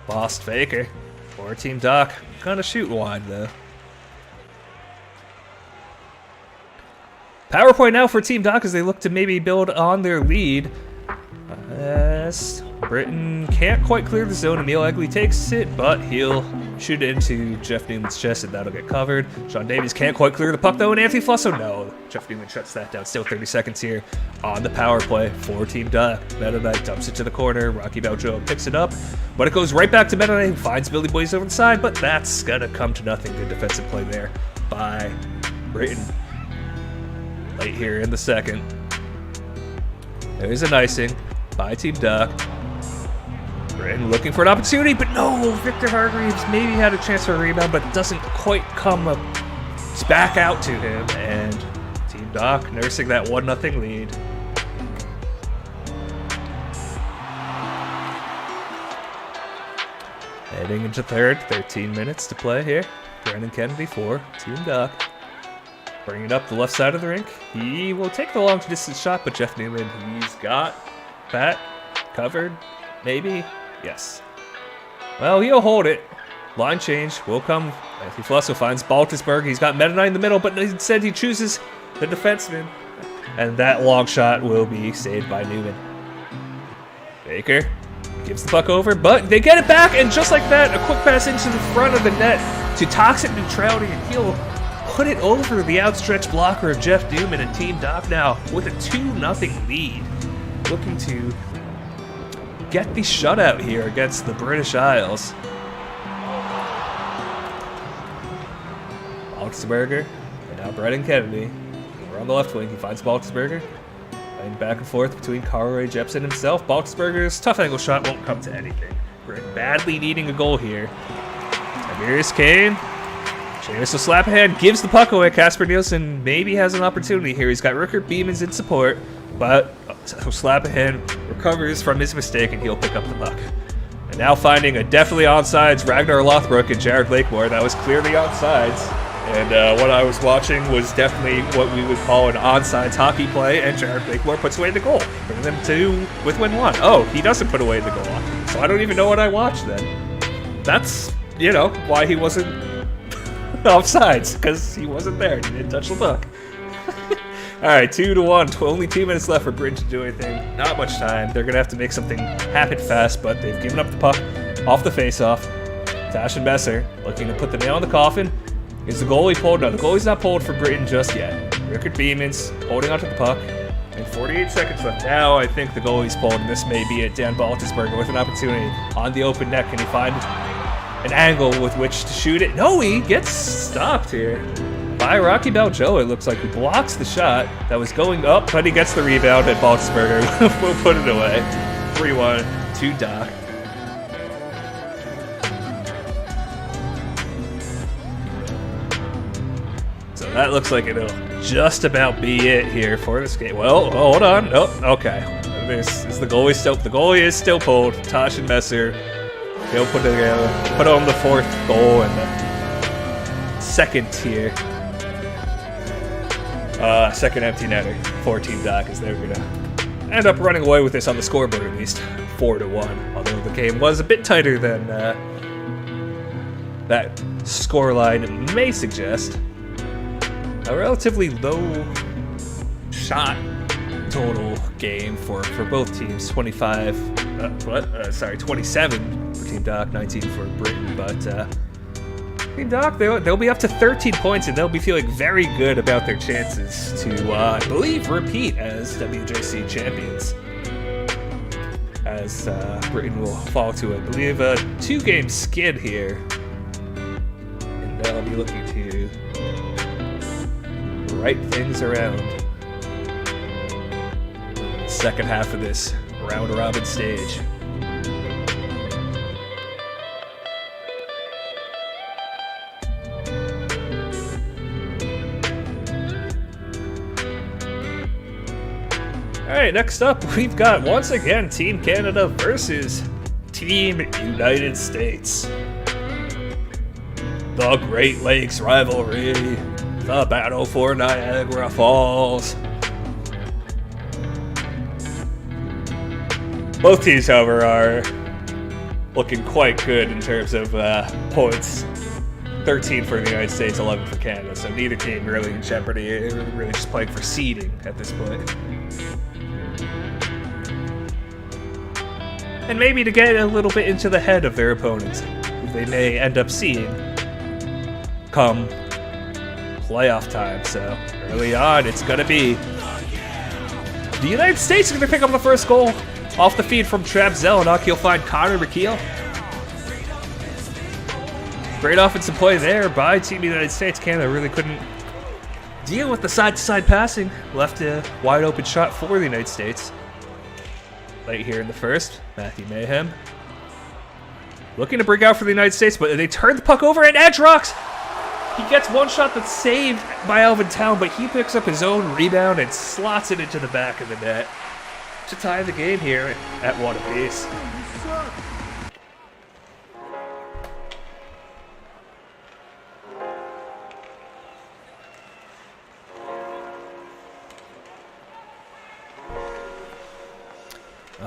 Lost Faker for Team Doc. Gonna shoot wide, though. Power play now for Team Doc as they look to maybe build on their lead. As Britain can't quite clear the zone. Emil Egley takes it, but he'll shoot it into Jeff Newman's chest, and that'll get covered. Sean Davies can't quite clear the puck, though, and Anthony Flusso, no. Jeff Newman shuts that down. Still 30 seconds here on the power play for Team Doc. Meta Knight dumps it to the corner. Rocky Baljo picks it up, but it goes right back to Meta Knight, who finds Billy Boys over the side, but that's gonna come to nothing. Good defensive play there by Britain. Late here in the second. There's an icing by Team Doc. Britain looking for an opportunity, but no! Victor Hargreaves maybe had a chance for a rebound, but it doesn't quite come up back out to him, and Team Doc nursing that 1-0 lead. Heading into third, 13 minutes to play here. Brandon Kennedy for Team Doc. Bringing it up the left side of the rink. He will take the long distance shot, but Jeff Newman, he's got that covered, maybe? Yes. Well, he'll hold it. Line change will come. Anthony Flusso finds Baltusberg. He's got Meta Knight in the middle, but instead he chooses the defenseman. And that long shot will be saved by Newman. Baker gives the puck over, but they get it back, and just like that, a quick pass into the front of the net to toxic neutrality, and he'll put it over the outstretched blocker of Jeff Newman, and Team Doc now with a 2-0 lead. Looking to get the shutout here against the British Isles. Baltusberger, and now Brendan Kennedy. We're on the left wing. He finds Baltusberger. Playing back and forth between Carl Jepsen himself. Baltusberger's tough angle shot won't come to anything. Britain badly needing a goal here. Tiberius Kane. Seamus O'Slapahan gives the puck away. Casper Nielsen maybe has an opportunity here. He's got Rickard Beemans in support, but O'Slapahan recovers from his mistake, and he'll pick up the puck. And now finding a definitely onside Ragnar Lothbrok and Jared Lakemore. That was clearly onside. And what I was watching was definitely what we would call an onside hockey play, and Jared Lakemore puts away the goal, bringing them to with win 1. Oh, he doesn't put away the goal, so I don't even know what I watched then. That's, you know, why he wasn't offsides, because he wasn't there. He didn't touch the puck. Alright, 2-1. Only 2 minutes left for Britain to do anything. Not much time. They're going to have to make something happen fast, but they've given up the puck off the face-off. Tash and Besser looking to put the nail in the coffin. Is the goalie pulled? No, the goalie's not pulled for Britain just yet. Rickard Beemans holding onto the puck. And 48 seconds left. Now I think the goalie's pulled, and this may be it. Dan Baltusberger with an opportunity on the open net. Can he find an angle with which to shoot it? No, he gets stopped here by Rocky Baljo. It looks like he blocks the shot that was going up, but he gets the rebound, and Baltusberger will put it away. 3-1 to Doc. that looks like it'll just about be it here for this game. Well, hold on. Oh, okay. This is the goalie still. The goalie is still pulled. Tosh and Messer. They'll put it together. Put on the 4th goal and the 2nd here. Second empty netter for Team Doc, as they're gonna end up running away with this on the scoreboard at least, 4-1. Although the game was a bit tighter than that scoreline may suggest. A relatively low shot total game for both teams. 27 for Team Doc, 19 for Britain. But Team Doc, they'll be up to 13 points, and they'll be feeling very good about their chances to, I believe, repeat as WJC champions. As Britain will fall to, I believe, a 2-game skid here. And they'll be looking to right things around. Second half of this round robin stage. Alright, next up we've got once again Team Canada versus Team United States. The Great Lakes rivalry. The battle for Niagara Falls. Both teams, however, are looking quite good in terms of points. 13 for the United States, 11 for Canada, so neither team really in jeopardy. They're really just playing for seeding at this point. And maybe to get a little bit into the head of their opponents, who they may end up seeing come playoff time. So early on, it's going to be the United States are going to pick up the first goal. Off the feed from Trav Zelenak, he'll find Connor McKeel. Great offensive play there by Team United States. Canada really couldn't deal with the side-to-side passing. Left a wide open shot for the United States. Late here in the first, Matthew Mayhem looking to break out for the United States, but they turn the puck over and Edge rocks. He gets one shot that's saved by Alvin Town, but he picks up his own rebound and slots it into the back of the net to tie the game here at 1 apiece.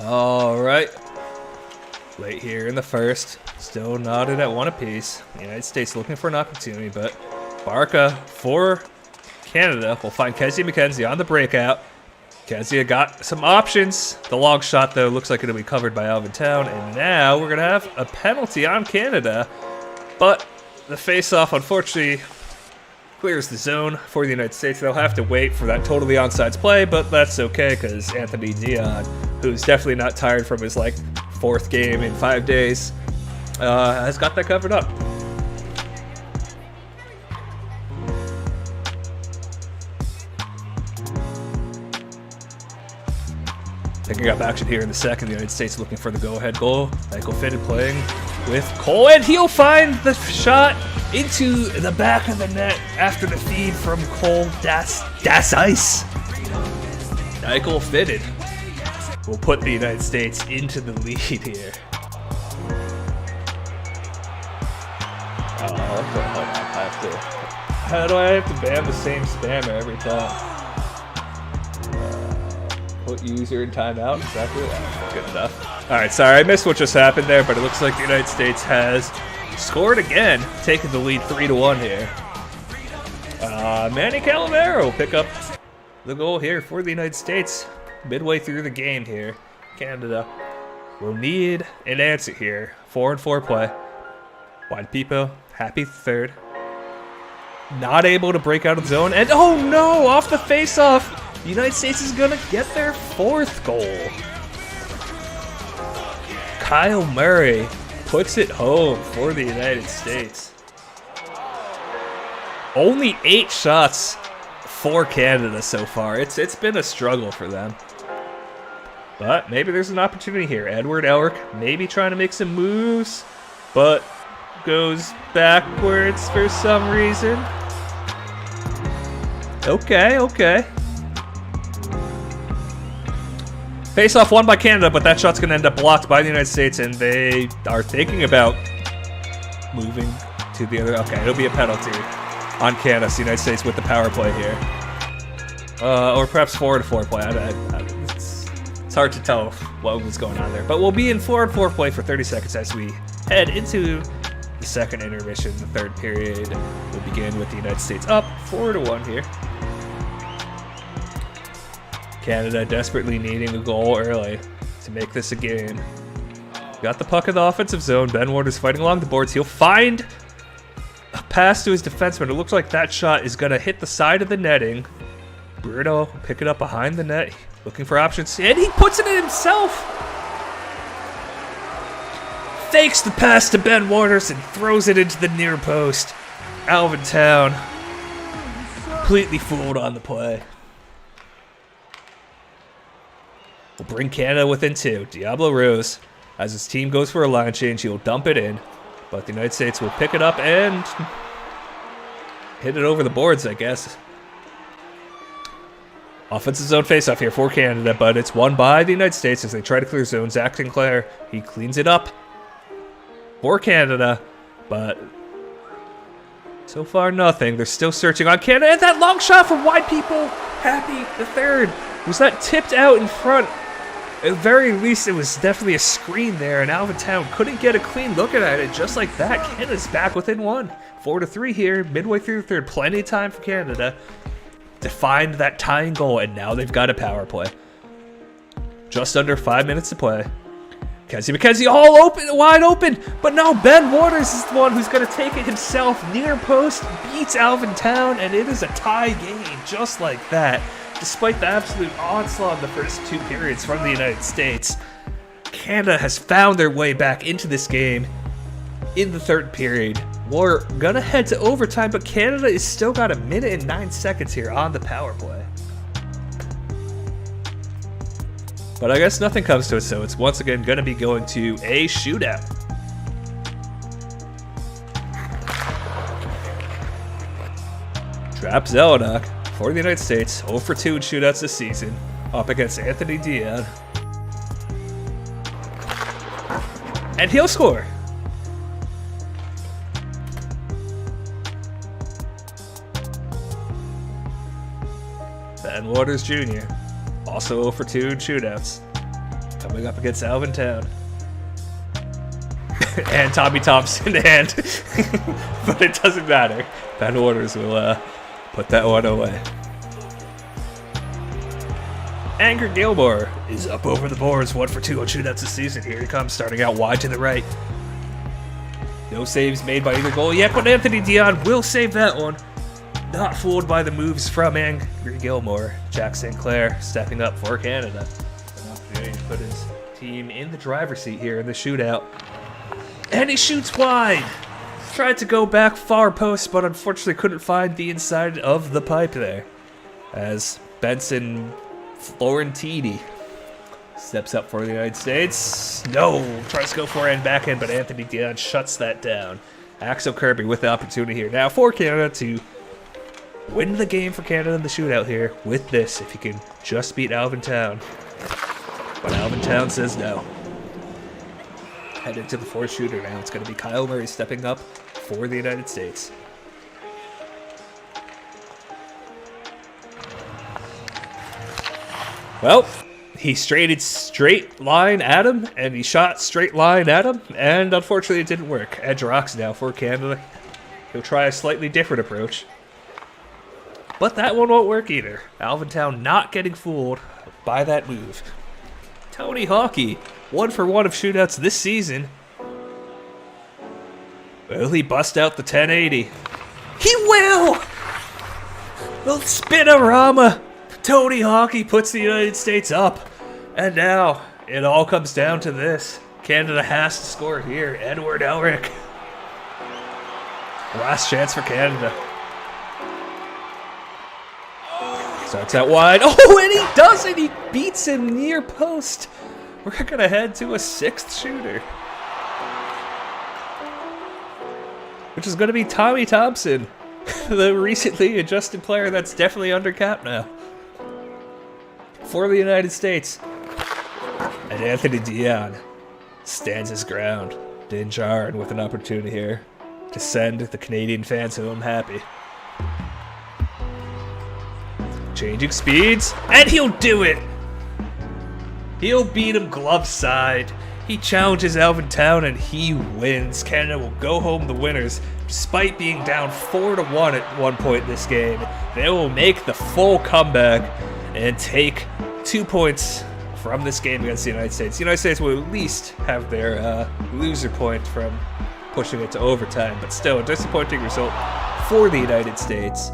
All right. Late here in the first, still knotted at 1 apiece. The United States looking for an opportunity, but Barca for Canada will find Kezia McKenzie on the breakout. Kezia got some options. The long shot, though, looks like it'll be covered by Alvin Town. And now we're going to have a penalty on Canada. But the face-off, unfortunately, clears the zone for the United States. They'll have to wait for that totally onside play, but that's okay because Anthony Dion, who's definitely not tired from his, 4th game in 5 days, has got that covered up. Picking up action here in the second, the United States looking for the go-ahead goal. Michael Fitted playing with Cole, and he'll find the shot into the back of the net after the feed from Cole. Das Ice. Michael Fitted will put the United States into the lead here. How do I have to ban the same spammer every time? Put user in timeout. Exactly. Good enough. All right, sorry, I missed what just happened there, but it looks like the United States has scored again, taking the lead 3-1 here. Manny Calavero will pick up the goal here for the United States midway through the game here. Canada will need an answer here. 4-4 play. Wide Pipo, happy third. Not able to break out of the zone, and oh no, off the face-off. The United States is gonna get their 4th goal. Kyle Murray puts it home for the United States. Only 8 shots for Canada so far. It's been a struggle for them. But maybe there's an opportunity here. Edward Elric maybe trying to make some moves, but goes backwards for some reason. Okay, okay. Face-off won by Canada, but that shot's going to end up blocked by the United States, and they are thinking about moving to the other. Okay, it'll be a penalty on Canada. So the United States with the power play here. Or perhaps 4-4 play. It's hard to tell what was going on there. But we'll be in 4-4 play for 30 seconds as we head into the second intermission. The third period will begin with the United States up 4-1 here. Canada desperately needing a goal early to make this a game. Got the puck in the offensive zone. Ben Waters fighting along the boards. He'll find a pass to his defenseman. It looks like that shot is going to hit the side of the netting. Bruno pick it up behind the net, looking for options, and he puts it in himself. Fakes the pass to Ben Waters and throws it into the near post. Alvin Town completely fooled on the play. Will bring Canada within 2. Diablo Rose, as his team goes for a line change, he'll dump it in, but the United States will pick it up and hit it over the boards, I guess. Offensive zone faceoff here for Canada, but it's won by the United States as they try to clear zone. Zach Sinclair, he cleans it up for Canada, but so far nothing. They're still searching on Canada, and that long shot from wide people. Happy the third. Was that tipped out in front? At the very least, it was definitely a screen there, and Alvin Town couldn't get a clean look at it. Just like that, Canada's back within 1. 4-3 here, midway through the third. Plenty of time for Canada to find that tying goal, and now they've got a power play. Just under 5 minutes to play. McKenzie all open, wide open, but now Ben Waters is the one who's going to take it himself. Near post, beats Alvin Town, and it is a tie game just like that. Despite the absolute onslaught in the first 2 periods from the United States, Canada has found their way back into this game in the third period. We're going to head to overtime, but Canada is still got 1 minute and 9 seconds here on the power play. But I guess nothing comes to it, so it's once again going to be going to a shootout. Trap Zelenak for the United States, 0-2 in shootouts this season, up against Anthony Dion. And he'll score. Ben Waters Jr., also 0-2 in shootouts, coming up against Alvin Town. And Tommy Thompson, and but it doesn't matter. Ben Waters will put that one away. Anger Gilmore is up over the boards, 1-2 on shootouts this season. Here he comes, starting out wide to the right. No saves made by either goal yet, but Anthony Dion will save that one. Not fooled by the moves from Angry Gilmore. Jack Sinclair stepping up for Canada. An opportunity to put his team in the driver's seat here in the shootout. And he shoots wide. Tried to go back far post, but unfortunately couldn't find the inside of the pipe there. As Benson Florentini steps up for the United States. No, tries to go forehand backhand, but Anthony Dion shuts that down. Axel Kirby with the opportunity here now for Canada to win the game for Canada in the shootout here with this, if he can just beat Alvin Town. But Alvin Town says no. Headed to the fourth shooter now. It's going to be Kyle Murray stepping up for the United States. Well, he straight line at him, and he shot straight line at him, and unfortunately it didn't work. Edge rocks now for Canada. He'll try a slightly different approach. But that one won't work either. Alvin Town not getting fooled by that move. Tony Hockey, 1-for-1 of shootouts this season. Will he bust out the 1080? He will! The Spinorama! Tony Hockey puts the United States up. And now, it all comes down to this. Canada has to score here. Edward Elric. Last chance for Canada. Starts out wide. Oh, and he does it! He beats him near post. We're going to head to a sixth shooter, which is going to be Tommy Thompson. the recently adjusted player that's definitely under cap now. For the United States. And Anthony Dion stands his ground. Dinjarin with an opportunity here to send the Canadian fans home happy. Changing speeds, and he'll do it! He'll beat him glove side. He challenges Alvin Town and he wins. Canada will go home the winners. Despite being down 4-1 at one point in this game, they will make the full comeback and take 2 points from this game against the United States. The United States will at least have their loser point from pushing it to overtime, but still a disappointing result for the United States.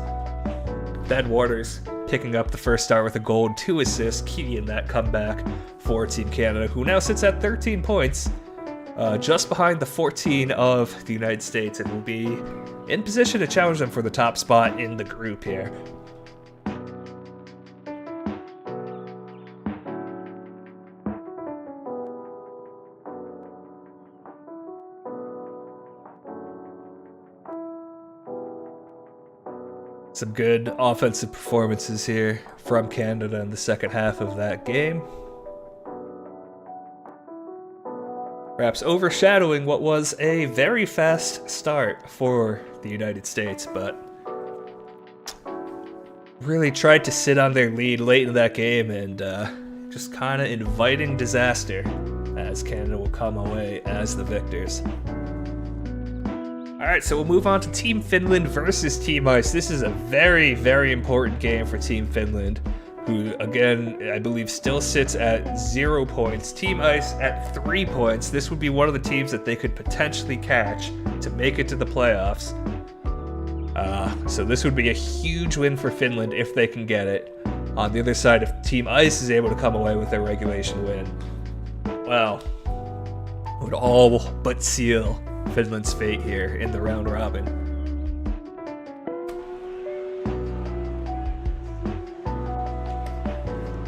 Ben Waters picking up the first start with a goal and 2 assists, key in that comeback for Team Canada, who now sits at 13 points, just behind the 14 of the United States, and will be in position to challenge them for the top spot in the group here. Some good offensive performances here from Canada in the second half of that game. Perhaps overshadowing what was a very fast start for the United States, but really tried to sit on their lead late in that game and just kind of inviting disaster as Canada will come away as the victors. Alright, so we'll move on to Team Finland versus Team Ice. This is a very, very important game for Team Finland, who, again, I believe still sits at 0 points. Team Ice at 3 points. This would be one of the teams that they could potentially catch to make it to the playoffs. So this would be a huge win for Finland if they can get it. On the other side, if Team Ice is able to come away with their regulation win, well, it would all but seal Finland's fate here in the round robin.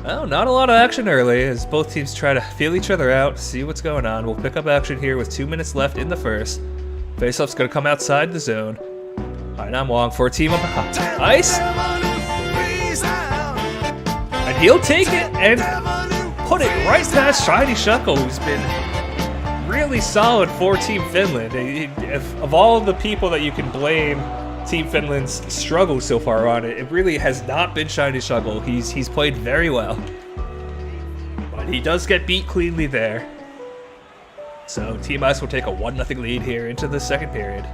Well, not a lot of action early as both teams try to feel each other out, see what's going on. We'll pick up action here with 2 minutes left in the first. Faceoff's going to come outside the zone. Hainam Wong for a team up Ice. And he'll take it and put it right past Shiny Shuckle, who's been really solid for Team Finland. Of all the people that you can blame Team Finland's struggles so far on, it really has not been Shiny Shuckle. He's played very well, but he does get beat cleanly there. So Team Ice will take a 1-0 lead here into the second period.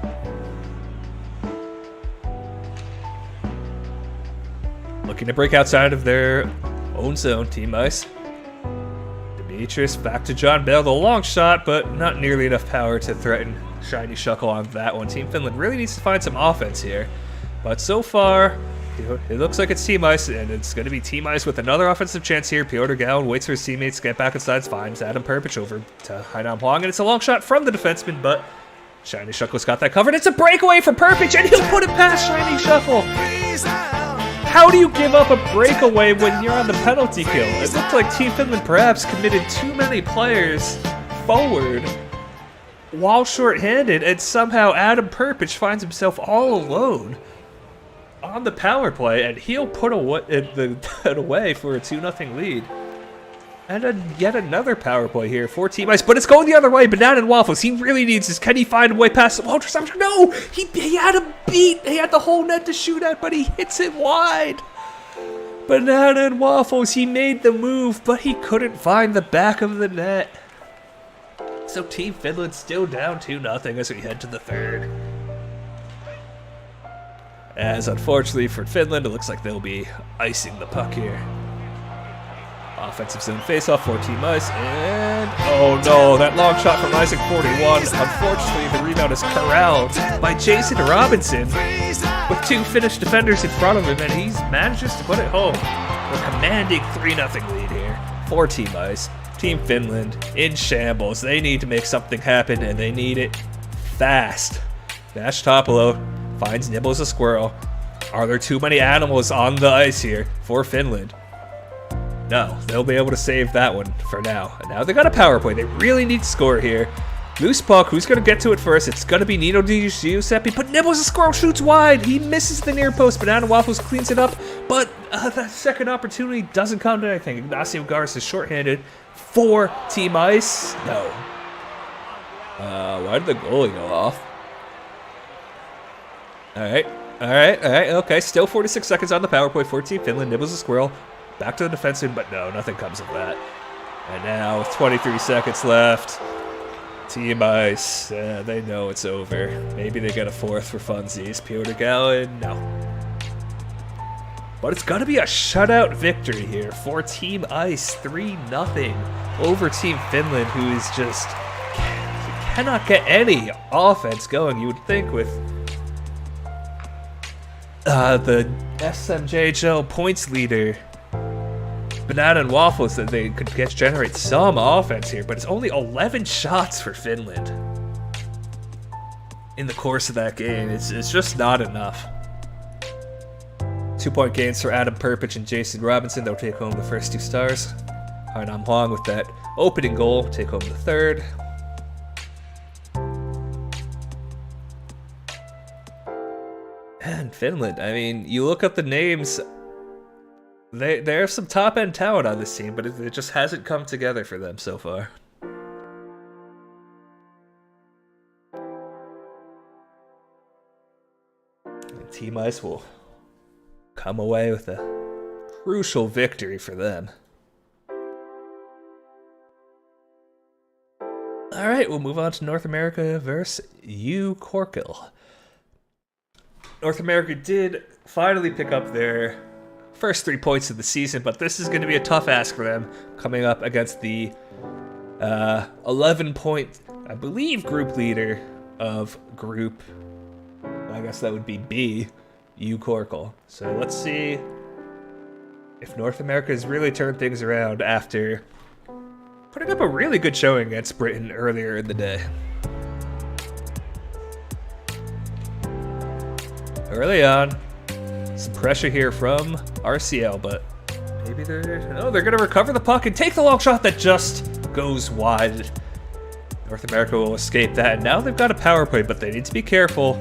Looking to break outside of their own zone, Team Ice. Demetrius back to John Bell, the long shot, but not nearly enough power to threaten Shiny Shuckle on that one. Team Finland really needs to find some offense here, but so far, it looks like it's Team Ice, and it's going to be Team Ice with another offensive chance here. Piotr Gallon waits for his teammates to get back inside, finds Adam Perpich over to Hainam Huang, and it's a long shot from the defenseman, but Shiny Shuckle's got that covered. It's a breakaway for Perpich, and he'll put it past Shiny Shuckle. How do you give up a breakaway when you're on the penalty kill? It looked like Team Finland perhaps committed too many players forward while shorthanded, and somehow Adam Perpich finds himself all alone on the power play, and he'll put it away for a 2-0 lead. And yet another power play here for Team Ice, but it's going the other way. Banana and Waffles, he really needs this. Can he find a way past Walter Samson? No! He had him beat. He had the whole net to shoot at, but he hits it wide. Banana and Waffles, he made the move, but he couldn't find the back of the net. So Team Finland still down 2-0 as we head to the third. As unfortunately for Finland, it looks like they'll be icing the puck here. Offensive zone faceoff for Team Ice, and oh no, that long shot from Isaac 41. Unfortunately, the rebound is corralled by Jason Robinson with 2 Finnish defenders in front of him, and he manages to put it home. We're commanding 3-0 lead here for Team Ice. Team Finland in shambles. They need to make something happen, and they need it fast. Nash Topolo finds Nibbles a squirrel. Are there too many animals on the ice here for Finland? No, they'll be able to save that one for now. And now they got a power play. They really need to score here. Loose puck, who's going to get to it first? It's going to be Nino Di Giuseppe, but Nibbles the Squirrel shoots wide. He misses the near post. Banana Waffles cleans it up, but that second opportunity doesn't come to anything. Ignacio Garza is shorthanded for Team Ice. No. Why did the goalie go off? All right. Okay, still 46 seconds on the power play for Team Finland. Nibbles the Squirrel back to the defenseman, but no, nothing comes of that. And now with 23 seconds left, Team Ice, they know it's over. Maybe they get a fourth for funsies. Piotr Gallon, no. But it's got to be a shutout victory here for Team Ice, 3-0 over Team Finland, who is just cannot get any offense going. You would think with the SMJHL points leader, Banana and Waffles, that they could generate some offense here, but it's only 11 shots for Finland in the course of that game. It's just not enough. 2-point gains for Adam Perpich and Jason Robinson. They'll take home the first 2 stars. Hainam Huang with that opening goal, take home the third. And Finland, I mean, you look up the names, there's some top-end talent on this team, but it just hasn't come together for them so far. And Team Ice will come away with a crucial victory for them. Alright, we'll move on to North America versus Corkil. North America did finally pick up their first 3 points of the season, but this is going to be a tough ask for them coming up against the 11-point, I believe, group leader of group, I guess that would be B, Corkil. So let's see if North America has really turned things around after putting up a really good showing against Britain earlier in the day. Early on, some pressure here from RCL, but maybe they're going to recover the puck and take the long shot that just goes wide. North America will escape that, and now they've got a power play, but they need to be careful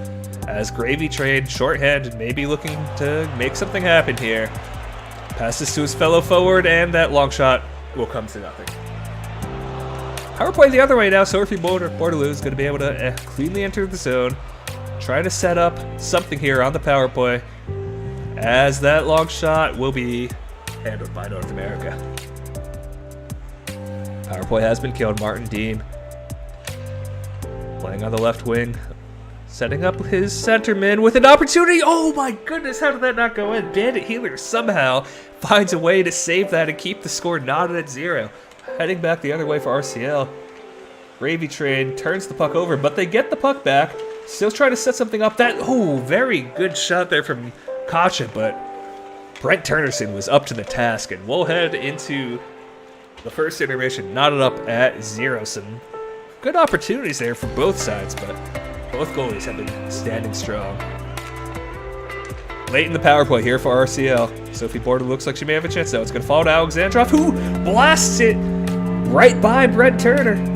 as Gravy Train, shorthanded, maybe looking to make something happen here. Passes to his fellow forward, and that long shot will come to nothing. Power play the other way now, Sophie Bordelou is going to be able to cleanly enter the zone. Trying to set up something here on the power play, as that long shot will be handled by North America. Power play has been killed. Martin Deem playing on the left wing, setting up his centerman with an opportunity. Oh my goodness, how did that not go in? Bandit Healer somehow finds a way to save that and keep the score knotted at 0. Heading back the other way for RCL. Gravy Train turns the puck over, but they get the puck back. Still trying to set something up. That, very good shot there from Kacha, but Brent Turnerson was up to the task, and we'll head into the first intermission, knotted up at 0. Some good opportunities there for both sides, but both goalies have been standing strong. Late in the power play here for RCL. Sophie Border looks like she may have a chance, though. It's going to fall to Alexandrov, who blasts it right by Brent Turner.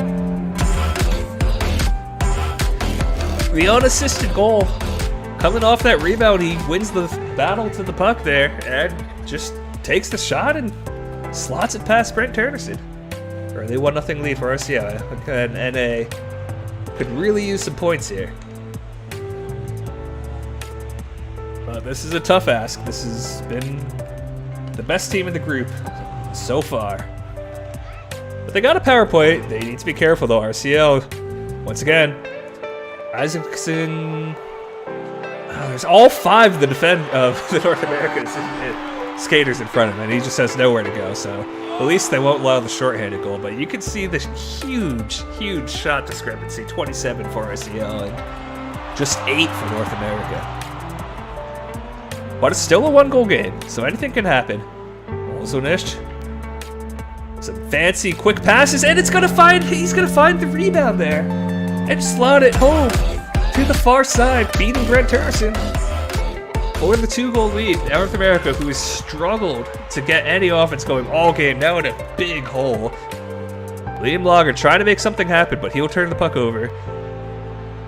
The unassisted goal. Coming off that rebound, he wins the battle to the puck there and just takes the shot and slots it past Brent Turnerson. Early 1-0 lead for RCL. And NA could really use some points here. But this is a tough ask. This has been the best team in the group so far. But they got a power play. They need to be careful, though. RCL, once again, Isaacson. There's all 5 of the North American skaters in front of him, and he just has nowhere to go. So at least they won't allow the shorthanded goal. But you can see this huge shot discrepancy: 27 for RCL and just 8 for North America. But it's still a 1-goal game, so anything can happen. Olzonish, some fancy quick passes, and he's gonna find the rebound there and slot it home to the far side, beating Brent Turnerson for the 2-goal lead. North America, who has struggled to get any offense going all game, now in a big hole. Liam Lager trying to make something happen, but he'll turn the puck over.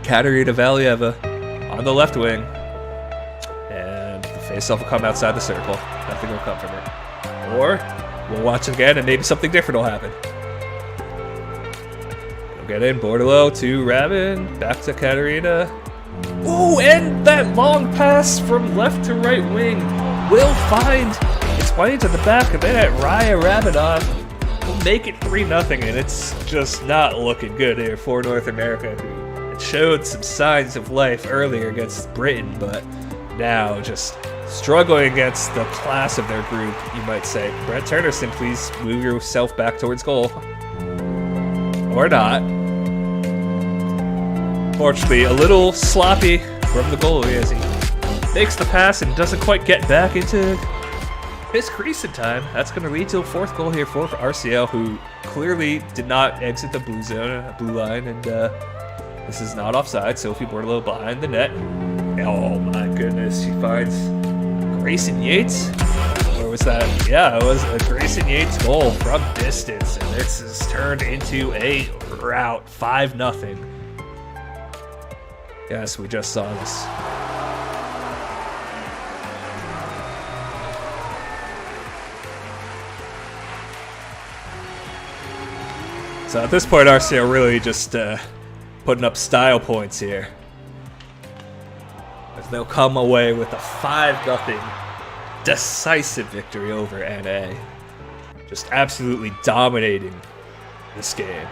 Katerina Valieva on the left wing. And the faceoff will come outside the circle. Nothing will come from it. Or we'll watch it again and maybe something different will happen. We'll get in. Bordelot to Rabin. Back to Katerina. Ooh, and that long pass from left to right wing will find its way to the back of it. Raya Rabinov will make it 3-0, and it's just not looking good here for North America, who had showed some signs of life earlier against Britain, but now just struggling against the class of their group, you might say. Brett Turnerson, please move yourself back towards goal. Or not. Fortunately, a little sloppy from the goalie as he makes the pass and doesn't quite get back into his crease in time. That's going to lead to a 4th goal here for RCL, who clearly did not exit the blue line, and this is not offside. Sophie Bordelot behind the net. Oh my goodness, she finds Grayson Yates. Or was that? Yeah, it was a Grayson Yates goal from distance, and this is turned into a rout, 5-0. Yes, we just saw this. So at this point, RCL really just putting up style points here. As they'll come away with a 5-0 decisive victory over NA. Just absolutely dominating this game.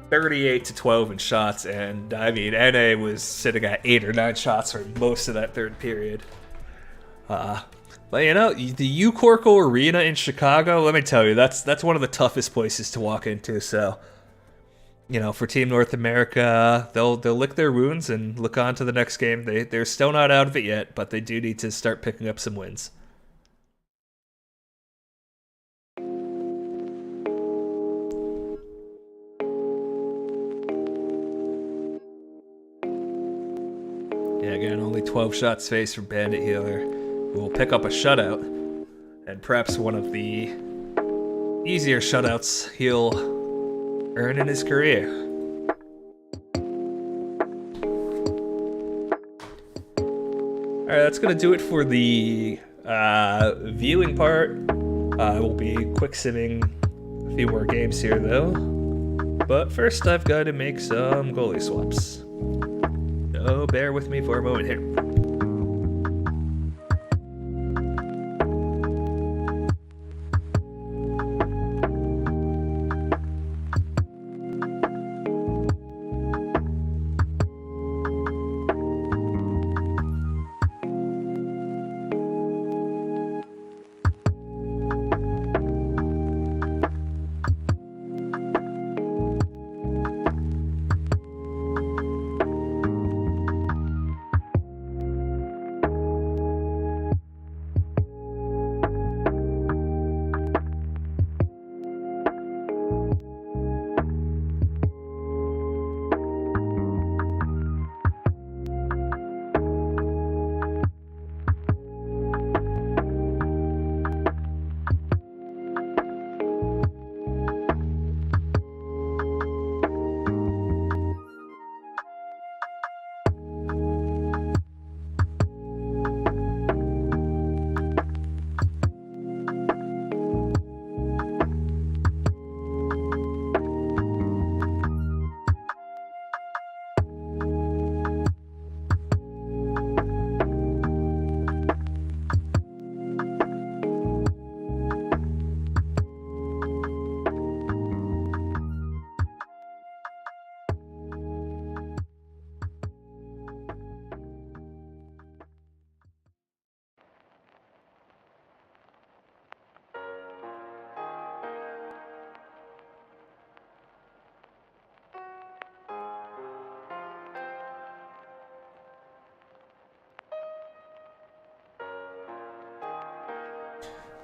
38-12 in shots, and I mean, NA was sitting at 8 or 9 shots for most of that third period. But you know, the UCorco Arena in Chicago, let me tell you, that's one of the toughest places to walk into. So, you know, for Team North America, they'll lick their wounds and look on to the next game. They're still not out of it yet, but they do need to start picking up some wins. Yeah, again, only 12 shots faced from Bandit Healer, who will pick up a shutout, and perhaps one of the easier shutouts he'll earn in his career. Alright, that's going to do it for the viewing part. We'll be quick simming a few more games here, though. But first, I've got to make some goalie swaps. So bear with me for a moment here.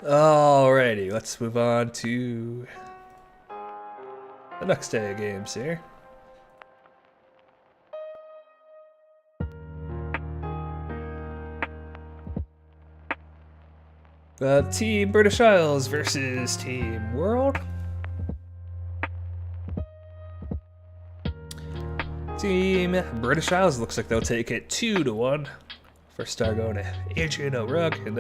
Alrighty, let's move on to the next day of games here. Team British Isles versus Team World. Team British Isles looks like they'll take it 2-1. First star going to Adrian O'Rugg, and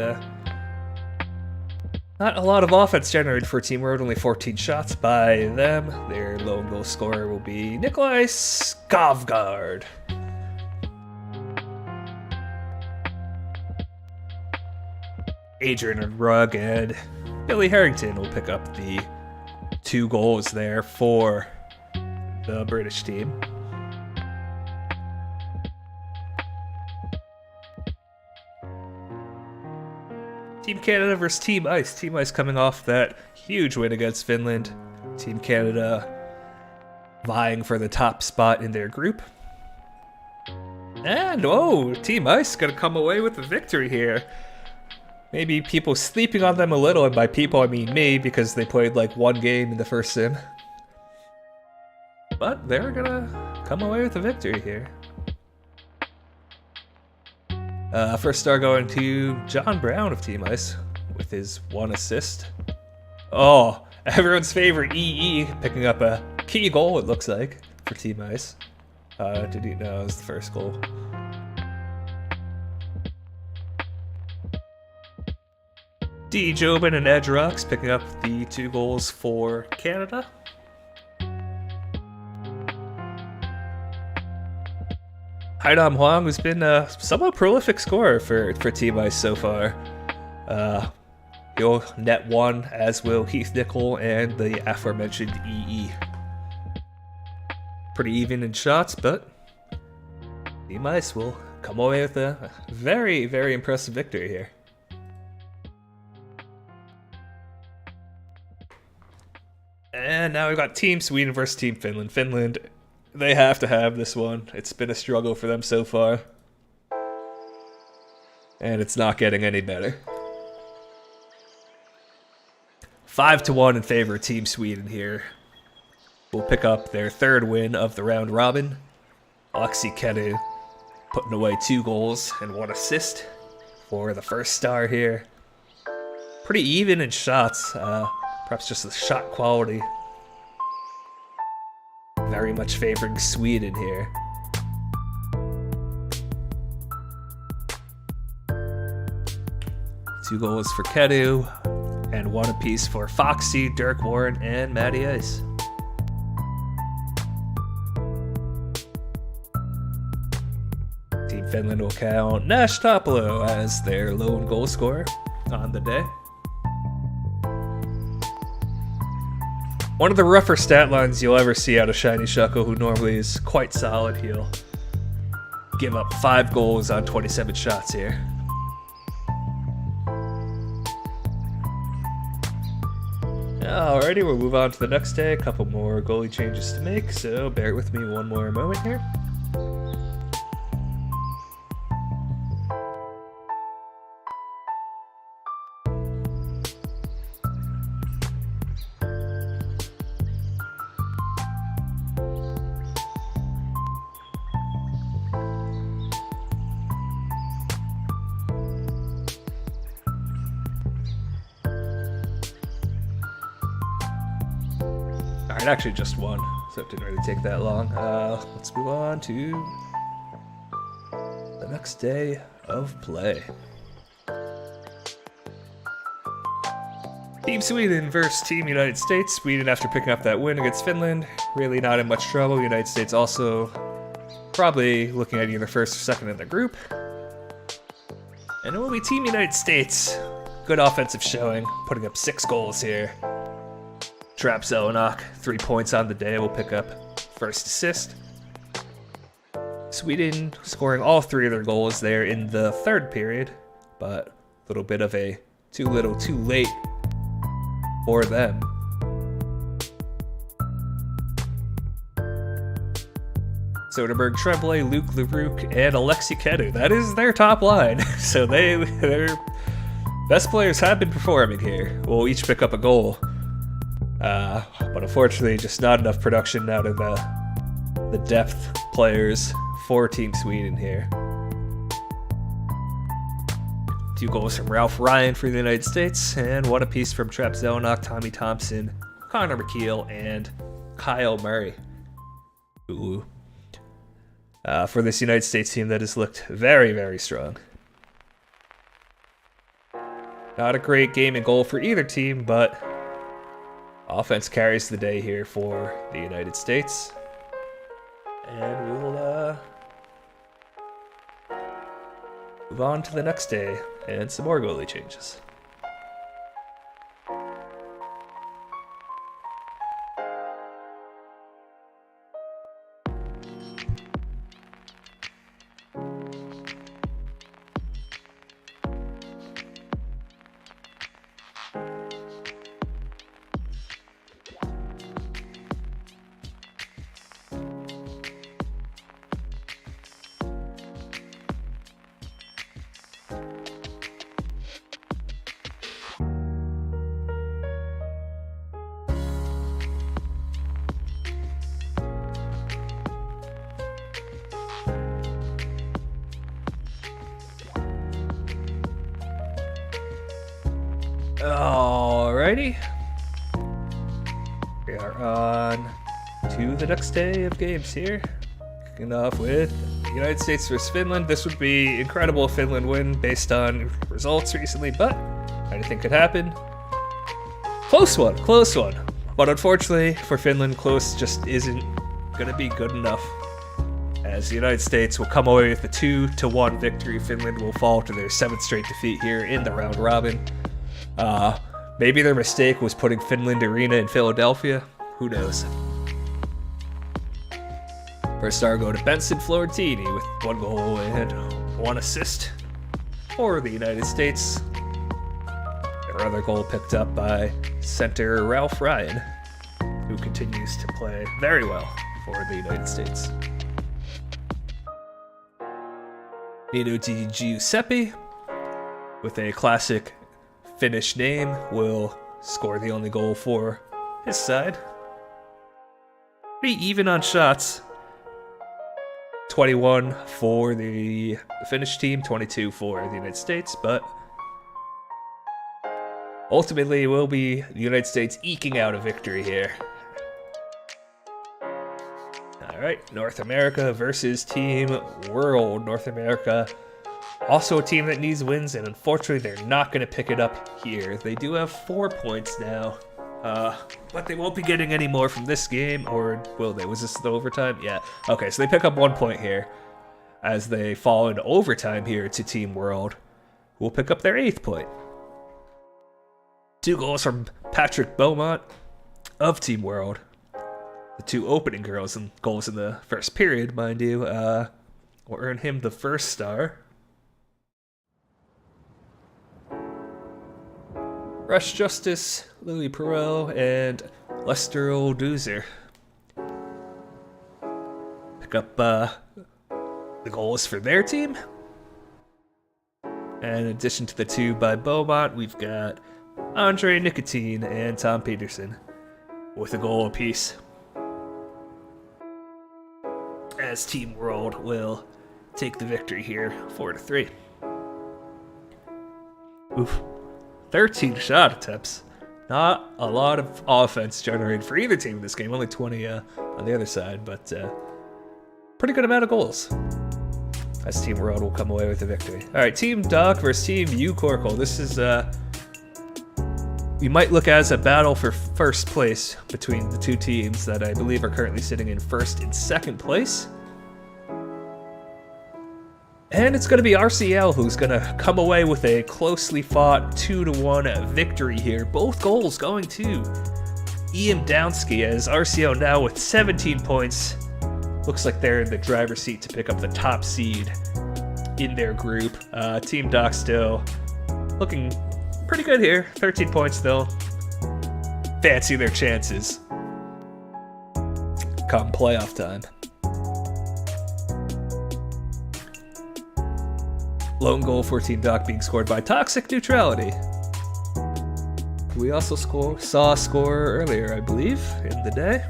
not a lot of offense generated for Team World, only 14 shots by them. Their lone goal scorer will be Nikolai Skovgaard. Adrian O'Rugg and Billy Harrington will pick up the 2 goals there for the British team. Team Canada versus Team Ice. Team Ice coming off that huge win against Finland. Team Canada vying for the top spot in their group. And, Team Ice gonna come away with the victory here. Maybe people sleeping on them a little, and by people I mean me, because they played like 1 game in the first sim. But they're gonna come away with a victory here. First star going to John Brown of Team Ice with his 1 assist. Oh, everyone's favorite EE picking up a key goal, it looks like, for Team Ice. Did he? No, it was the first goal. D. Jobin and Edge Rocks picking up the 2 goals for Canada. Haidam Huang, who's been a somewhat prolific scorer for Team Ice so far. He'll net 1, as will Heath Nicol and the aforementioned EE. Pretty even in shots, but Team Ice will come away with a very, very impressive victory here. And now we've got Team Sweden versus Team Finland. Finland, they have to have this one. It's been a struggle for them so far. And it's not getting any better. 5-1 in favor of Team Sweden here. Will pick up their 3rd win of the round robin. Alexi Kedu putting away 2 goals and 1 assist for the first star here. Pretty even in shots. Perhaps just the shot quality very much favoring Sweden here. Two goals for Kedu, and 1 apiece for Foxy, Dirk Warren, and Matty Ice. Team Finland will count Nash Topolo as their lone goal scorer on the day. One of the rougher stat lines you'll ever see out of Shiny Shuckle, who normally is quite solid. He'll give up 5 goals on 27 shots here. Alrighty, we'll move on to the next day. A couple more goalie changes to make, so bear with me one more moment here. Alright, actually just 1, so it didn't really take that long. Let's move on to the next day of play. Team Sweden versus Team United States. Sweden, after picking up that win against Finland, really not in much trouble. United States also probably looking at either first or second in the group. And it will be Team United States. Good offensive showing, putting up 6 goals here. Trap Zelenak, 3 points on the day, will pick up first assist. Sweden scoring all 3 of their goals there in the 3rd period, but a little bit of a too little, too late for them. Soderberg, Tremblay, Luke Leroux, and Alexi Kedu. That is their top line. So their best players have been performing here. Will each pick up a goal. But unfortunately, just not enough production out of the depth players for Team Sweden here. 2 goals from Ralph Ryan for the United States, and 1 apiece from Trep Zelnock, Tommy Thompson, Connor McKeel, and Kyle Murray. Ooh. For this United States team that has looked very, very strong. Not a great game and goal for either team, but offense carries the day here for the United States. And we'll move on to the next day and some more goalie changes. Alrighty. We are on to the next day of games here. Kicking off with the United States versus Finland. This would be incredible if Finland win based on results recently, but anything could happen. Close one. But unfortunately for Finland, close just isn't going to be good enough, as the United States will come away with a 2-1 victory. Finland will fall to their 7th straight defeat here in the round robin. Maybe their mistake was putting Finland Arena in Philadelphia. Who knows? First star go to Benson Florentini with 1 goal and 1 assist for the United States. Their other goal picked up by center Ralph Ryan, who continues to play very well for the United States. Nino Di Giuseppe, with a classic Finnish name, will score the only goal for his side. Pretty even on shots. 21 for the Finnish team, 22 for the United States, but ultimately it will be the United States eking out a victory here. Alright, North America versus Team World. North America, also a team that needs wins, and unfortunately they're not going to pick it up here. They do have 4 points now, but they won't be getting any more from this game, or will they? Was this the overtime? Yeah. Okay, so they pick up 1 point here as they fall into overtime here to Team World, who will pick up their 8th point. 2 goals from Patrick Beaumont of Team World. The 2 opening goals in the first period, mind you, will earn him the first star. Rush Justice, Louis Perot, and Lester Olduzer pick up the goals for their team. And in addition to the 2 by Beaumont, we've got Andre Nicotine and Tom Peterson with a goal apiece, as Team World will take the victory here 4-3. Oof. 13 shot attempts. Not a lot of offense generated for either team in this game. Only 20 on the other side, but pretty good amount of goals, as Team World will come away with the victory. All right, Team Doc versus Team UCorkle. This is, we might look as a battle for first place between the 2 teams that I believe are currently sitting in 1st and 2nd place. And it's going to be RCL who's going to come away with a closely fought 2-1 victory here. Both goals going to Ian Downsky, as RCL now with 17 points. Looks like they're in the driver's seat to pick up the top seed in their group. Team Doc still looking pretty good here. 13 points still. Fancy their chances come playoff time. Lone goal for Team Doc being scored by Toxic Neutrality. We also saw a score earlier, I believe, in the day.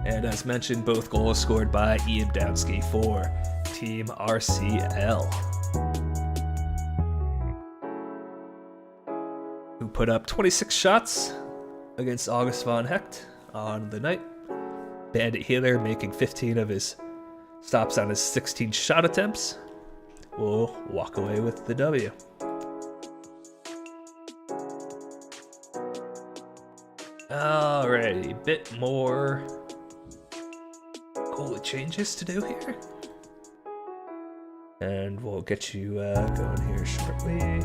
And as mentioned, both goals scored by Ian Downsky for Team RCL. put up 26 shots against August von Hecht on the night. Bandit Healer making 15 of his stops on his 16 shot attempts. Will walk away with the W. Alrighty, bit more goalie changes to do here. And we'll get you going here shortly.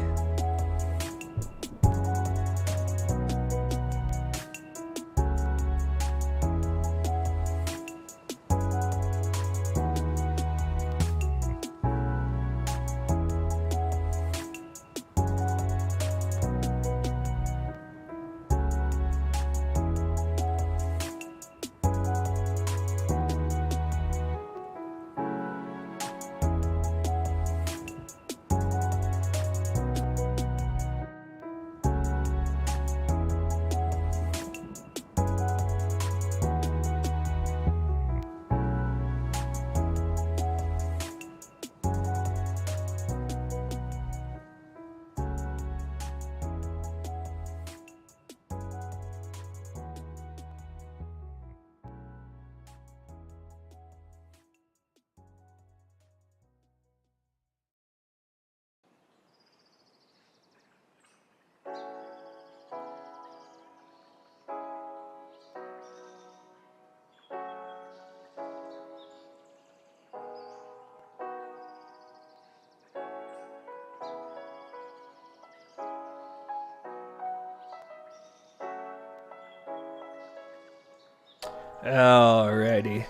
Alrighty,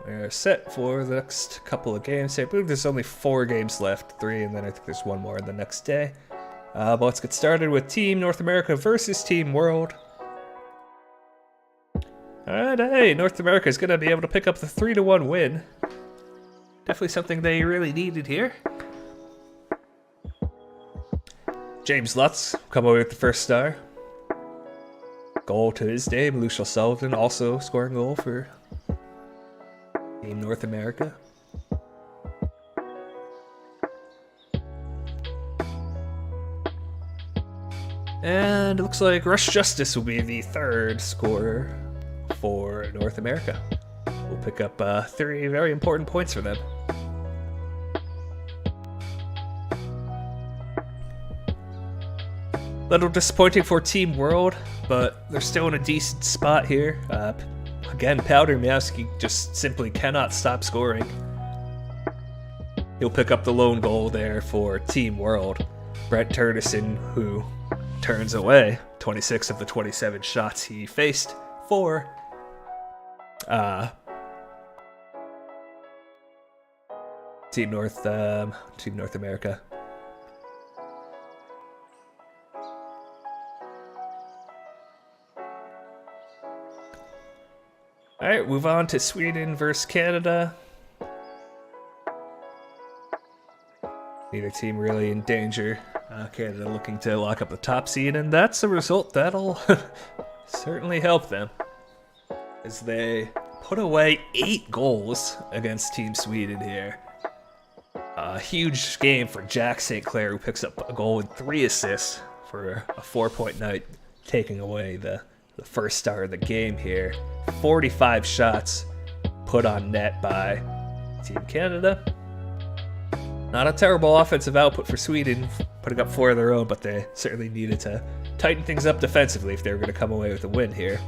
we're set for the next couple of games. I believe there's only 4 games left, 3, and then I think there's one more the next day. But let's get started with Team North America versus Team World. Alright, hey, North America is going to be able to pick up the 3-1 win. Definitely something they really needed here. James Lutz come away with the first star. Goal to his name. Lucian Sullivan also scoring a goal for Team North America. And it looks like Rush Justice will be the 3rd scorer for North America. We'll pick up 3 very important points for them. Little disappointing for Team World, but they're still in a decent spot here. Again, Powder Miowski just simply cannot stop scoring. He'll pick up the lone goal there for Team World. Brent Turnison, who turns away 26 of the 27 shots he faced for Team North America. Alright, move on to Sweden versus Canada. Neither team really in danger. Canada looking to lock up the top seed, and that's a result that'll certainly help them, as they put away 8 goals against Team Sweden here. A huge game for Jack St. Clair, who picks up a goal and 3 assists for a 4-point night, taking away the first star of the game here. 45 shots put on net by Team Canada. Not a terrible offensive output for Sweden, putting up 4 of their own, but they certainly needed to tighten things up defensively if they were going to come away with a win here.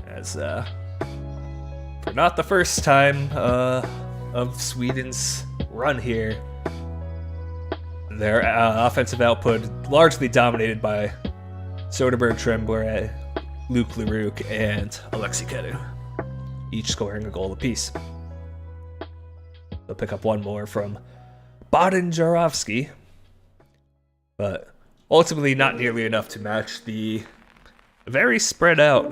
As for not the first time of Sweden's run here, their offensive output largely dominated by Soderberg, Tremblay, Luke Leroux, and Alexei Kedu, each scoring a goal apiece. They'll pick up one more from Bodan Jarovsky, but ultimately not nearly enough to match the very spread out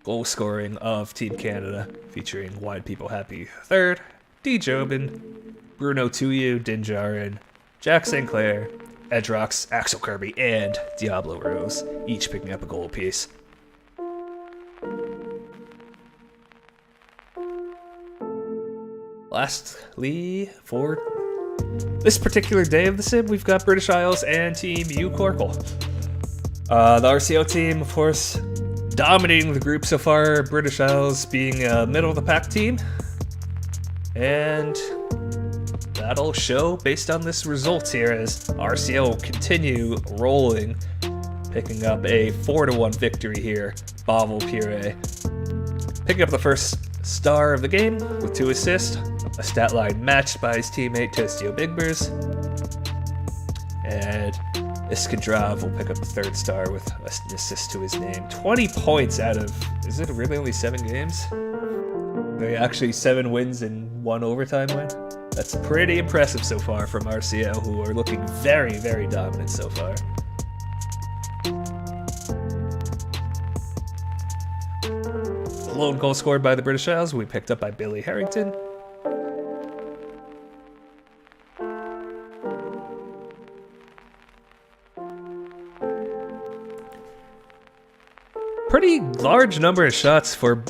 goal scoring of Team Canada, featuring Wide People Happy III, D. Jobin, Bruno Tuyu, Din Djarin, Jack St. Clair, Edrox, Axel Kirby, and Diablo Rose, each picking up a goal apiece. Lastly, for This particular day of the sim, we've got British Isles and Team U Corkle. The RCO team, of course, dominating the group so far, British Isles being a middle-of-the-pack team. And that'll show based on this results here as RCO will continue rolling, picking up a 4-1 victory here. Bavel Puree picking up the first star of the game with 2 assists, a stat line matched by his teammate Tostio Bigbers. And Iskandrav will pick up the 3rd star with an assist to his name. 20 points out of, is it really only 7 games? They actually 7 wins and 1 overtime win. That's pretty impressive so far from RCO, who are looking very, very dominant so far. Lone goal scored by the British Isles will be picked up by Billy Harrington. Pretty large number of shots for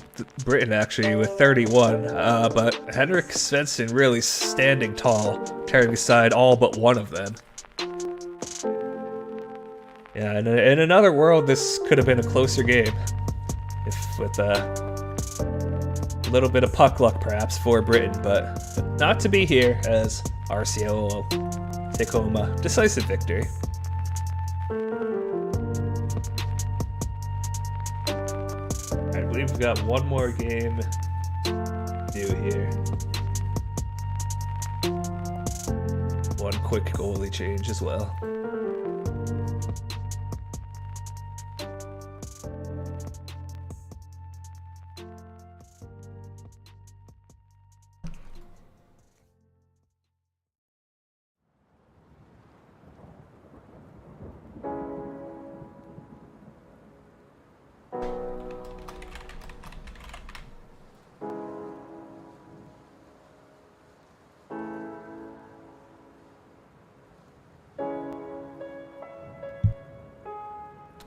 Britain, actually, with 31, but Henrik Svensson really standing tall, carrying aside all but one of them. Yeah, in another world, this could have been a closer game, if with a little bit of puck luck, perhaps, for Britain, but not to be here, as RCO will take home a decisive victory. I believe we've got one more game due here. One quick goalie change as well.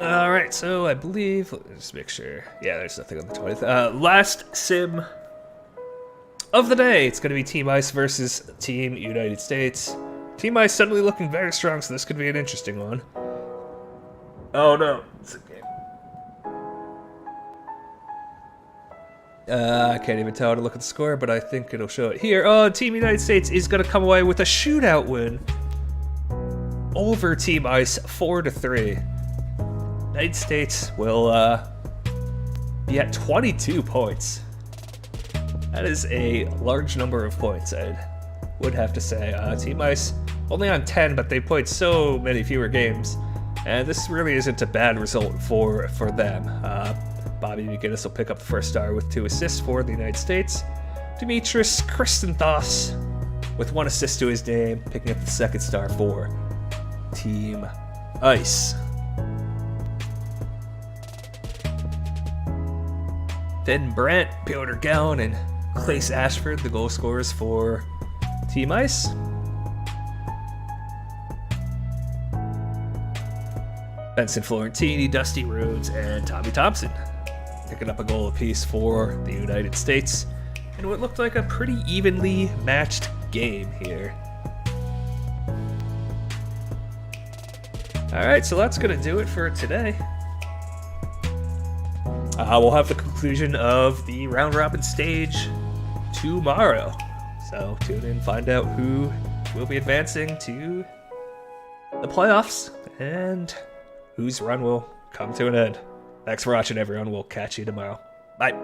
Alright, so I believe, let's just make sure. Yeah, there's nothing on the 20th. Last sim of the day. It's going to be Team Ice versus Team United States. Team Ice suddenly looking very strong, so this could be an interesting one. Oh no, it's a game. I can't even tell how to look at the score, but I think it'll show it here. Oh, Team United States is going to come away with a shootout win over Team Ice, 4-3. United States will be at 22 points. That is a large number of points, I would have to say. Team Ice only on 10, but they played so many fewer games, and this really isn't a bad result for them. Bobby McGinnis will pick up the 1st star with 2 assists for the United States. Dimitris Kristenthos with 1 assist to his name, picking up the 2nd star for Team Ice. Then Brandt, Piotr Gown, and Clace Ashford, the goal scorers for Team Ice. Benson Florentini, Dusty Rhodes, and Tommy Thompson picking up a goal apiece for the United States in what looked like a pretty evenly matched game here. Alright, so that's going to do it for today. We'll have the conclusion of the round robin stage tomorrow. So tune in, find out who will be advancing to the playoffs and whose run will come to an end. Thanks for watching, everyone. We'll catch you tomorrow. Bye.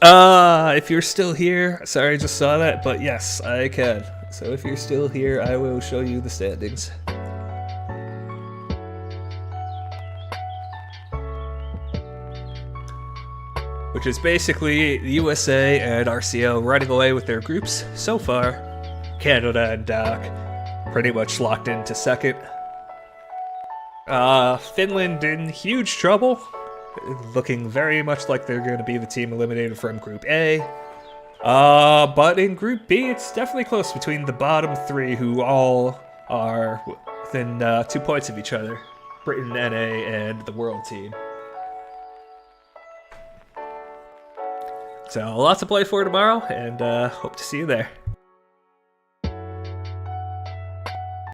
If you're still here, sorry I just saw that, but yes, I can. So if you're still here, I will show you the standings. Which is basically the USA and RCO running away with their groups so far. Canada and DAC pretty much locked into second. Finland in huge trouble, looking very much like they're going to be the team eliminated from Group A. But in Group B, it's definitely close between the bottom three, who all are within 2 points of each other. Britain, NA, and the World Team. So lots to play for tomorrow, and hope to see you there.